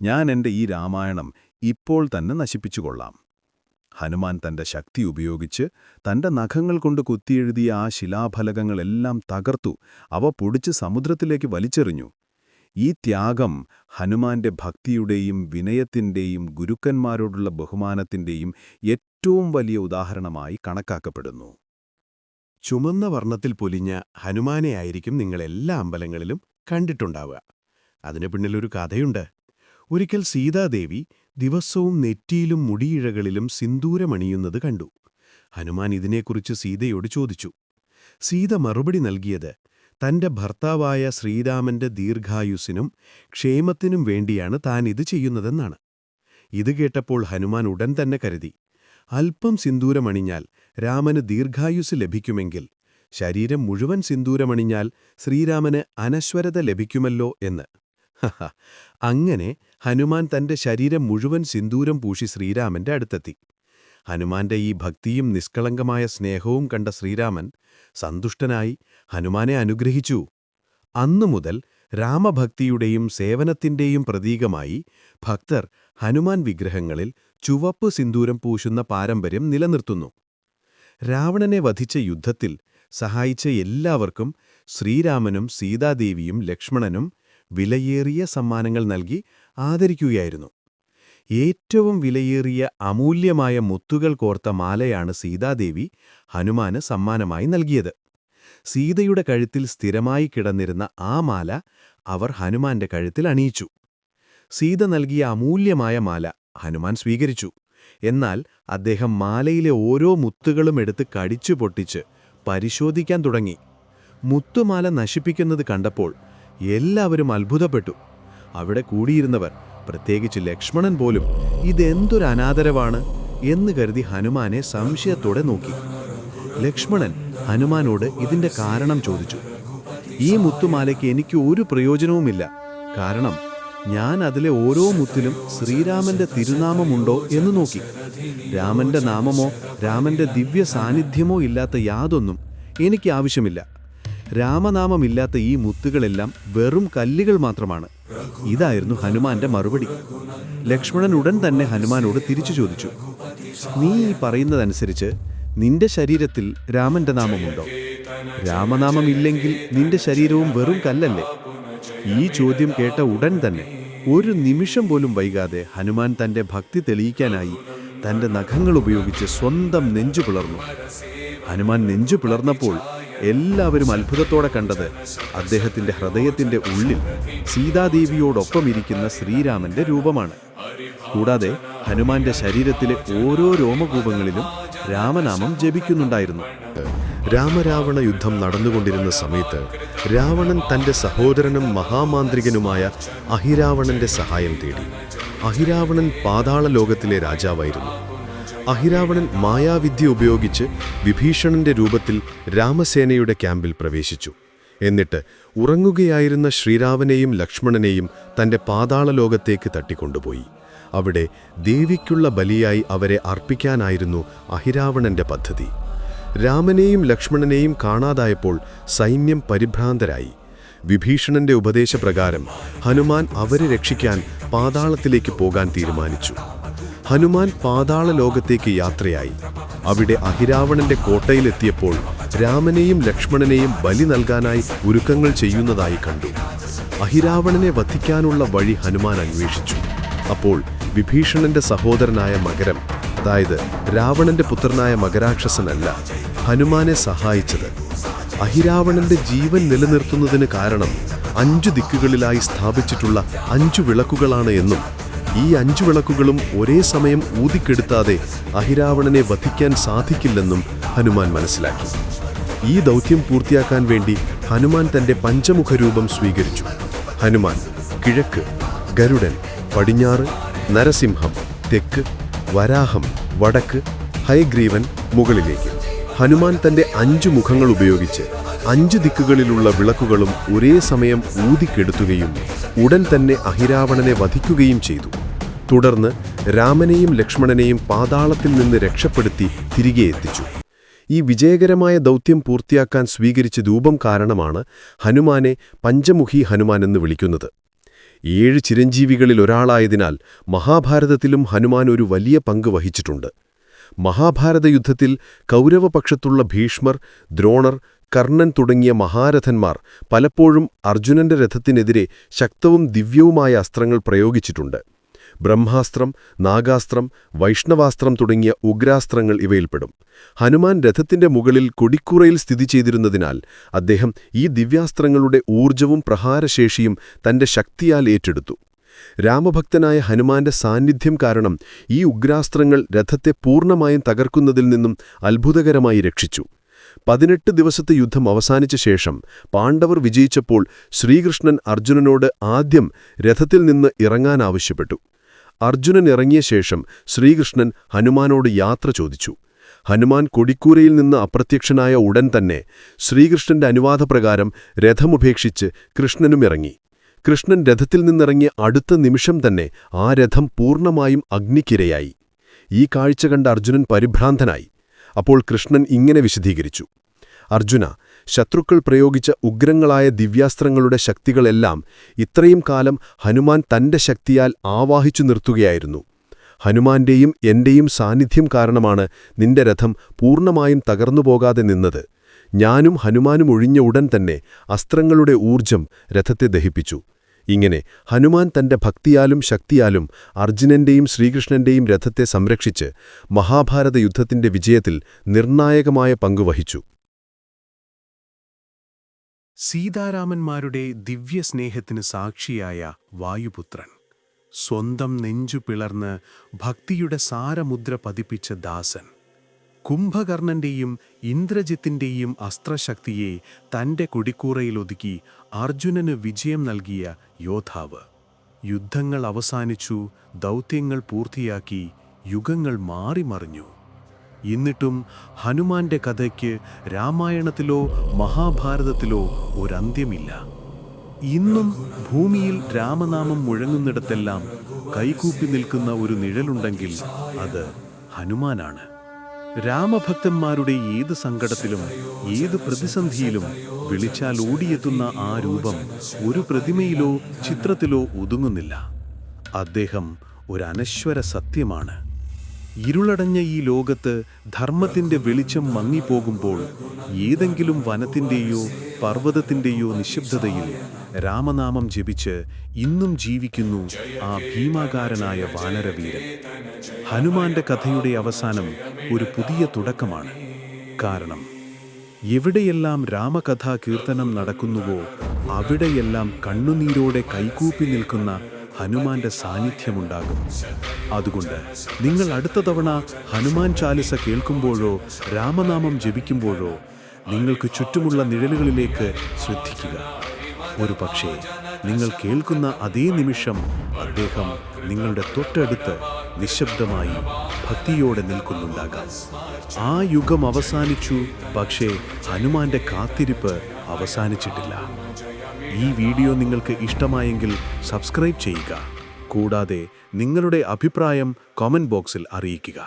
Speaker 2: ഞാൻ എൻ്റെ ഈ രാമായണം ഇപ്പോൾ തന്നെ നശിപ്പിച്ചുകൊള്ളാം." ഹനുമാൻ തന്റെ ശക്തി ഉപയോഗിച്ച് തന്റെ നഖങ്ങൾ കൊണ്ട് കുത്തിയെഴുതിയ ആ ശിലാഫലകങ്ങളെല്ലാം തകർത്തു. അവ പൊടിച്ച് സമുദ്രത്തിലേക്ക് വലിച്ചെറിഞ്ഞു. ഈ ത്യാഗം ഹനുമാന്റെ ഭക്തിയുടെയും വിനയത്തിന്റെയും ഗുരുക്കന്മാരോടുള്ള ബഹുമാനത്തിന്റെയും ഏറ്റവും വലിയ ഉദാഹരണമായി കണക്കാക്കപ്പെടുന്നു.
Speaker 3: ചുമന്ന വർണ്ണത്തിൽ പൊലിഞ്ഞ ഹനുമാനെയായിരിക്കും നിങ്ങളെല്ലാ അമ്പലങ്ങളിലും കണ്ടിട്ടുണ്ടാവുക. അതിനു പിന്നിലൊരു കഥയുണ്ട്. ഒരിക്കൽ സീതാദേവി ദിവസവും നെറ്റിയിലും മുടിയിഴകളിലും സിന്ദൂരമണിയുന്നത് കണ്ടു. ഹനുമാൻ ഇതിനെക്കുറിച്ച് സീതയോട് ചോദിച്ചു. സീത മറുപടി നൽകിയത് തന്റെ ഭർത്താവായ ശ്രീരാമന്റെ ദീർഘായുസ്സിനും ക്ഷേമത്തിനും വേണ്ടിയാണ് താൻ ഇത് ചെയ്യുന്നതെന്നാണ്. ഇത് കേട്ടപ്പോൾ ഹനുമാൻ ഉടൻ തന്നെ കരുതി, അല്പം സിന്ദൂരമണിഞ്ഞാൽ രാമന് ദീർഘായുസ് ലഭിക്കുമെങ്കിൽ ശരീരം മുഴുവൻ സിന്ദൂരമണിഞ്ഞാൽ ശ്രീരാമന് അനശ്വരത ലഭിക്കുമല്ലോ എന്ന്. അങ്ങനെ ഹനുമാൻ തന്റെ ശരീരം മുഴുവൻ സിന്ദൂരം പൂശി ശ്രീരാമന്റെ അടുത്തെത്തി. ഹനുമാന്റെ ഈ ഭക്തിയും നിഷ്കളങ്കമായ സ്നേഹവും കണ്ട ശ്രീരാമൻ സന്തുഷ്ടനായി ഹനുമാനെ അനുഗ്രഹിച്ചു. അന്നുമുതൽ രാമഭക്തിയുടെയും സേവനത്തിന്റെയും പ്രതീകമായി ഭക്തർ ഹനുമാൻ വിഗ്രഹങ്ങളിൽ ചുവപ്പ് സിന്ദൂരം പൂശുന്ന പാരമ്പര്യം നിലനിർത്തുന്നു. രാവണനെ വധിച്ച യുദ്ധത്തിൽ സഹായിച്ച എല്ലാവർക്കും ശ്രീരാമനും സീതാദേവിയും ലക്ഷ്മണനും വിലയേറിയ സമ്മാനങ്ങൾ നൽകി ആദരിക്കുകയായിരുന്നു. ഏറ്റവും വിലയേറിയ അമൂല്യമായ മുത്തുകൾ കോർത്ത മാലയാണ് സീതാദേവി ഹനുമാന് സമ്മാനമായി നൽകിയത്. സീതയുടെ കഴുത്തിൽ സ്ഥിരമായി കിടന്നിരുന്ന ആ മാല അവർ ഹനുമാന്റെ കഴുത്തിൽ അണിയിച്ചു. സീത നൽകിയ അമൂല്യമായ മാല ഹനുമാൻ സ്വീകരിച്ചു. എന്നാൽ അദ്ദേഹം മാലയിലെ ഓരോ മുത്തുകളും എടുത്ത് കടിച്ചു പൊട്ടിച്ച് പരിശോധിക്കാൻ തുടങ്ങി. മുത്തുമാല നശിപ്പിക്കുന്നത് കണ്ടപ്പോൾ എല്ലാവരും അത്ഭുതപ്പെട്ടു. അവിടെ കൂടിയിരുന്നവർ, പ്രത്യേകിച്ച് ലക്ഷ്മണൻ പോലും, ഇതെന്തൊരു അനാദരവാണ് എന്ന് കരുതി ഹനുമാനെ സംശയത്തോടെ നോക്കി. ലക്ഷ്മണൻ ഹനുമാനോട് ഇതിന്റെ കാരണം ചോദിച്ചു. ഈ മുത്തുമാലയ്ക്ക് എനിക്ക് ഒരു പ്രയോജനവുമില്ല. കാരണം ഞാൻ അതിലെ ഓരോ മുത്തിലും ശ്രീരാമന്റെ തിരുനാമമുണ്ടോ എന്ന് നോക്കി. രാമന്റെ നാമമോ രാമന്റെ ദിവ്യ സാന്നിധ്യമോ ഇല്ലാത്ത യാതൊന്നും എനിക്ക് ആവശ്യമില്ല. രാമനാമമില്ലാത്ത ഈ മുത്തുകളെല്ലാം വെറും കല്ലുകൾ മാത്രമാണ്. ഇതായിരുന്നു ഹനുമാന്റെ മറുപടി. ലക്ഷ്മണൻ ഉടൻ തന്നെ ഹനുമാനോട് തിരിച്ചു ചോദിച്ചു, നീ ഈ പറയുന്നതനുസരിച്ച് നിന്റെ ശരീരത്തിൽ രാമന്റെ നാമമുണ്ടോ? രാമനാമമില്ലെങ്കിൽ നിന്റെ ശരീരവും വെറും കല്ലല്ലേ? ഈ ചോദ്യം കേട്ട ഉടൻ തന്നെ ഒരു നിമിഷം പോലും വൈകാതെ ഹനുമാൻ തന്റെ ഭക്തി തെളിയിക്കാനായി തന്റെ നഖങ്ങൾ ഉപയോഗിച്ച് സ്വന്തം നെഞ്ചു പിളർന്നു. ഹനുമാൻ നെഞ്ചു പിളർന്നപ്പോൾ എല്ലാവരും അത്ഭുതത്തോടെ കണ്ടത് അദ്ദേഹത്തിന്റെ ഹൃദയത്തിന്റെ ഉള്ളിൽ സീതാദേവിയോടൊപ്പം ഇരിക്കുന്ന ശ്രീരാമന്റെ രൂപമാണ്. കൂടാതെ ഹനുമാന്റെ ശരീരത്തിലെ ഓരോ രോമകൂപങ്ങളിലും രാമനാമം ജപിക്കുന്നുണ്ടായിരുന്നു.
Speaker 4: രാമരാവണ യുദ്ധം നടന്നുകൊണ്ടിരുന്ന സമയത്ത് രാവണൻ തന്റെ സഹോദരനും മഹാമാന്ത്രികനുമായ അഹിരാവണന്റെ സഹായം തേടി. അഹിരാവണൻ പാതാള ലോകത്തിലെ രാജാവായിരുന്നു. അഹിരാവണൻ മായാവിദ്യ ഉപയോഗിച്ച് വിഭീഷണന്റെ രൂപത്തിൽ രാമസേനയുടെ ക്യാമ്പിൽ പ്രവേശിച്ചു. എന്നിട്ട് ഉറങ്ങുകയായിരുന്ന ശ്രീരാമനെയും ലക്ഷ്മണനെയും തന്റെ പാതാള ലോകത്തേക്ക് തട്ടിക്കൊണ്ടുപോയി. അവിടെ ദേവിക്കുള്ള ബലിയായി അവരെ അർപ്പിക്കാനായിരുന്നു അഹിരാവണന്റെ പദ്ധതി. രാമനെയും ലക്ഷ്മണനെയും കാണാതായപ്പോൾ സൈന്യം പരിഭ്രാന്തരായി. വിഭീഷണന്റെ ഉപദേശപ്രകാരം ഹനുമാൻ അവരെ രക്ഷിക്കാൻ പാതാളത്തിലേക്ക് പോകാൻ തീരുമാനിച്ചു. ഹനുമാൻ പാതാള ലോകത്തേക്ക് യാത്രയായി. അവിടെ അഹിരാവണന്റെ കോട്ടയിലെത്തിയപ്പോൾ രാമനെയും ലക്ഷ്മണനെയും ബലി നൽകാനായി ഒരുക്കങ്ങൾ ചെയ്യുന്നതായി കണ്ടു. അഹിരാവണനെ വധിക്കാനുള്ള വഴി ഹനുമാൻ അന്വേഷിച്ചു. അപ്പോൾ വിഭീഷണന്റെ സഹോദരനായ മകരം, അതായത് രാവണന്റെ പുത്രനായ മകരാക്ഷസനല്ല ഹനുമാനെ സഹായിച്ചത്. അഹിരാവണന്റെ ജീവൻ നിലനിർത്തുന്നതിന് കാരണം 5 ദിക്കുകളിലായി സ്ഥാപിച്ചിട്ടുള്ള 5 വിളക്കുകളാണ് എന്നും ഈ 5 വിളക്കുകളും ഒരേ സമയം ഊതിക്കെടുത്താതെ അഹിരാവണനെ വധിക്കാൻ സാധിക്കില്ലെന്നും ഹനുമാൻ മനസ്സിലാക്കി. ഈ ദൗത്യം പൂർത്തിയാക്കാൻ വേണ്ടി ഹനുമാൻ തന്റെ പഞ്ചമുഖരൂപം സ്വീകരിച്ചു. ഹനുമാൻ കിഴക്ക്, ഗരുഡൻ പടിഞ്ഞാറ്, നരസിംഹം തെക്ക്, വരാഹം വടക്ക്, ഹയഗ്രീവൻ മുകളിലേക്ക്. ഹനുമാൻ തന്റെ 5 മുഖങ്ങൾ ഉപയോഗിച്ച് 5 ദിക്കുകളിലുള്ള വിളക്കുകളും ഒരേ സമയം ഊതിക്കെടുത്തുകയും ഉടൻ തന്നെ അഹിരാവണനെ വധിക്കുകയും ചെയ്തു. തുടർന്ന് രാമനെയും ലക്ഷ്മണനെയും പാതാളത്തിൽ നിന്ന് രക്ഷപ്പെടുത്തി തിരികെ എത്തിച്ചു. ഈ വിജയകരമായ ദൗത്യം പൂർത്തിയാക്കാൻ സ്വീകരിച്ച രൂപം കാരണമാണ് ഹനുമാനെ പഞ്ചമുഖി ഹനുമാൻ എന്ന് വിളിക്കുന്നത്. 7 ചിരഞ്ജീവികളിൽ ഒരാളായതിനാൽ മഹാഭാരതത്തിലും ഹനുമാൻ ഒരു വലിയ പങ്ക് വഹിച്ചിട്ടുണ്ട്. മഹാഭാരത യുദ്ധത്തിൽ കൗരവപക്ഷത്തുള്ള ഭീഷ്മർ, ദ്രോണർ, കർണൻ തുടങ്ങിയ മഹാരഥന്മാർ പലപ്പോഴും അർജുനന്റെ രഥത്തിനെതിരെ ശക്തവും ദിവ്യവുമായ അസ്ത്രങ്ങൾ പ്രയോഗിച്ചിട്ടുണ്ട്. ബ്രഹ്മാസ്ത്രം, നാഗാസ്ത്രം, വൈഷ്ണവാസ്ത്രം തുടങ്ങിയ ഉഗ്രാസ്ത്രങ്ങൾ ഇവയിൽപ്പെടും. ഹനുമാൻ രഥത്തിന്റെ മുകളിൽ കൊടിക്കൂറയിൽ സ്ഥിതി ചെയ്തിരുന്നതിനാൽ അദ്ദേഹം ഈ ദിവ്യാസ്ത്രങ്ങളുടെ ഊർജവും പ്രഹാരശേഷിയും തന്റെ ശക്തിയാൽ ഏറ്റെടുത്തു. രാമഭക്തനായ ഹനുമാന്റെ സാന്നിധ്യം കാരണം ഈ ഉഗ്രാസ്ത്രങ്ങൾ രഥത്തെ പൂർണ്ണമായും തകർക്കുന്നതിൽ നിന്നും അത്ഭുതകരമായി രക്ഷിച്ചു. 18 ദിവസത്തെ യുദ്ധം അവസാനിച്ച ശേഷം പാണ്ഡവർ വിജയിച്ചപ്പോൾ ശ്രീകൃഷ്ണൻ അർജുനനോട് ആദ്യം രഥത്തിൽ നിന്ന് ഇറങ്ങാൻ ആവശ്യപ്പെട്ടു. അർജുനൻ ഇറങ്ങിയ ശേഷം ശ്രീകൃഷ്ണൻ ഹനുമാനോട് യാത്ര ചോദിച്ചു. ഹനുമാൻ കൊടിക്കൂരയിൽ നിന്ന് അപ്രത്യക്ഷനായ ഉടൻ തന്നെ ശ്രീകൃഷ്ണന്റെ അനുവാദപ്രകാരം രഥമുപേക്ഷിച്ച് കൃഷ്ണനും ഇറങ്ങി. കൃഷ്ണൻ രഥത്തിൽ നിന്നിറങ്ങിയ അടുത്ത നിമിഷം തന്നെ ആ രഥം പൂർണ്ണമായും അഗ്നിക്കിരയായി. ഈ കാഴ്ച കണ്ട അർജുനൻ പരിഭ്രാന്തനായി. അപ്പോൾ കൃഷ്ണൻ ഇങ്ങനെ വിശദീകരിച്ചു: അർജുന, ശത്രുക്കൾ പ്രയോഗിച്ച ഉഗ്രങ്ങളായ ദിവ്യാസ്ത്രങ്ങളുടെ ശക്തികളെല്ലാം ഇത്രയും കാലം ഹനുമാൻ തന്റെ ശക്തിയാൽ ആവാഹിച്ചു നിർത്തുകയായിരുന്നു. ഹനുമാന്റെയും എന്റെയും സാന്നിധ്യം കാരണമാണ് നിന്റെ രഥം പൂർണ്ണമായും തകർന്നുപോകാതെ നിന്നത്. ഞാനും ഹനുമാനും ഒഴിഞ്ഞ ഉടൻ തന്നെ അസ്ത്രങ്ങളുടെ ഊർജം രഥത്തെ ദഹിപ്പിച്ചു. ഇങ്ങനെ ഹനുമാൻ തന്റെ ഭക്തിയാലും ശക്തിയാലും അർജുനന്റെയും ശ്രീകൃഷ്ണന്റെയും രഥത്തെ സംരക്ഷിച്ച് മഹാഭാരത യുദ്ധത്തിന്റെ വിജയത്തിൽ നിർണായകമായ പങ്കുവഹിച്ചു.
Speaker 2: സീതാരാമന്മാരുടെ ദിവ്യസ്നേഹത്തിന് സാക്ഷിയായ വായുപുത്രൻ
Speaker 4: സ്വന്തം നെഞ്ചു പിളർന്ന് ഭക്തിയുടെ സാരമുദ്ര പതിപ്പിച്ച ദാസൻ. കുംഭകർണന്റെയും ഇന്ദ്രജിത്തിന്റെയും അസ്ത്രശക്തിയെ തന്റെ കുടിക്കൂറയിലൊതുക്കി അർജുനന് വിജയം നൽകിയ യോദ്ധാവ്. യുദ്ധങ്ങൾ അവസാനിച്ചു, ദൗത്യങ്ങൾ പൂർത്തിയാക്കി, യുഗങ്ങൾ മാറിമറിഞ്ഞു. എന്നിട്ടും ഹനുമാന്റെ കഥയ്ക്ക് രാമായണത്തിലോ മഹാഭാരതത്തിലോ ഒരന്ത്യമില്ല. ഇന്നും ഭൂമിയിൽ രാമനാമം മുഴങ്ങുന്നിടത്തെല്ലാം കൈകൂപ്പി നിൽക്കുന്ന ഒരു നിഴലുണ്ടെങ്കിൽ അത് ഹനുമാനാണ്. രാമഭക്തന്മാരുടെ ഏത് സങ്കടത്തിലും ഏത് പ്രതിസന്ധിയിലും വിളിച്ചാൽ ഓടിയെത്തുന്ന ആ രൂപം ഒരു പ്രതിമയിലോ ചിത്രത്തിലോ ഒതുങ്ങുന്നില്ല. അദ്ദേഹം ഒരു അനശ്വര സത്യമാണ്. ഇരുളടഞ്ഞ ഈ ലോകത്ത് ധർമ്മത്തിന്റെ വെളിച്ചം മങ്ങിപ്പോകുമ്പോൾ ഏതെങ്കിലും വനത്തിന്റെയോ പർവ്വതത്തിന്റെയോ നിശബ്ദതയിൽ രാമനാമം ജപിച്ച് ഇന്നും ജീവിക്കുന്നു ആ ഭീമാകാരനായ വാനരവീരൻ. ഹനുമാന്റെ കഥയുടെ അവസാനം ഒരു പുതിയ തുടക്കമാണ്. കാരണം എവിടെയെല്ലാം രാമകഥാ കീർത്തനം നടക്കുന്നുവോ അവിടെയെല്ലാം കണ്ണുനീരോടെ കൈകൂപ്പി നിൽക്കുന്ന ഹനുമാന്റെ സാന്നിധ്യമുണ്ടാകും. അതുകൊണ്ട് നിങ്ങൾ അടുത്ത തവണ ഹനുമാൻ ചാലിസ കേൾക്കുമ്പോഴോ രാമനാമം ജപിക്കുമ്പോഴോ നിങ്ങൾക്ക് ചുറ്റുമുള്ള നിഴലുകളിലേക്ക് ശ്രദ്ധിക്കുക. ഒരു പക്ഷേ നിങ്ങൾ കേൾക്കുന്ന അതേ നിമിഷം അദ്ദേഹം നിങ്ങളുടെ തൊട്ടടുത്ത് നിശബ്ദമായി ഭക്തിയോടെ നിൽക്കുന്നുണ്ടാകാം. ആ യുഗം അവസാനിച്ചു, പക്ഷേ ഹനുമാന്റെ കാത്തിരിപ്പ് അവസാനിച്ചിട്ടില്ല. ഈ വീഡിയോ നിങ്ങൾക്ക് ഇഷ്ടമായെങ്കിൽ സബ്സ്ക്രൈബ് ചെയ്യുക. കൂടാതെ നിങ്ങളുടെ അഭിപ്രായം കമന്റ് ബോക്സിൽ അറിയിക്കുക.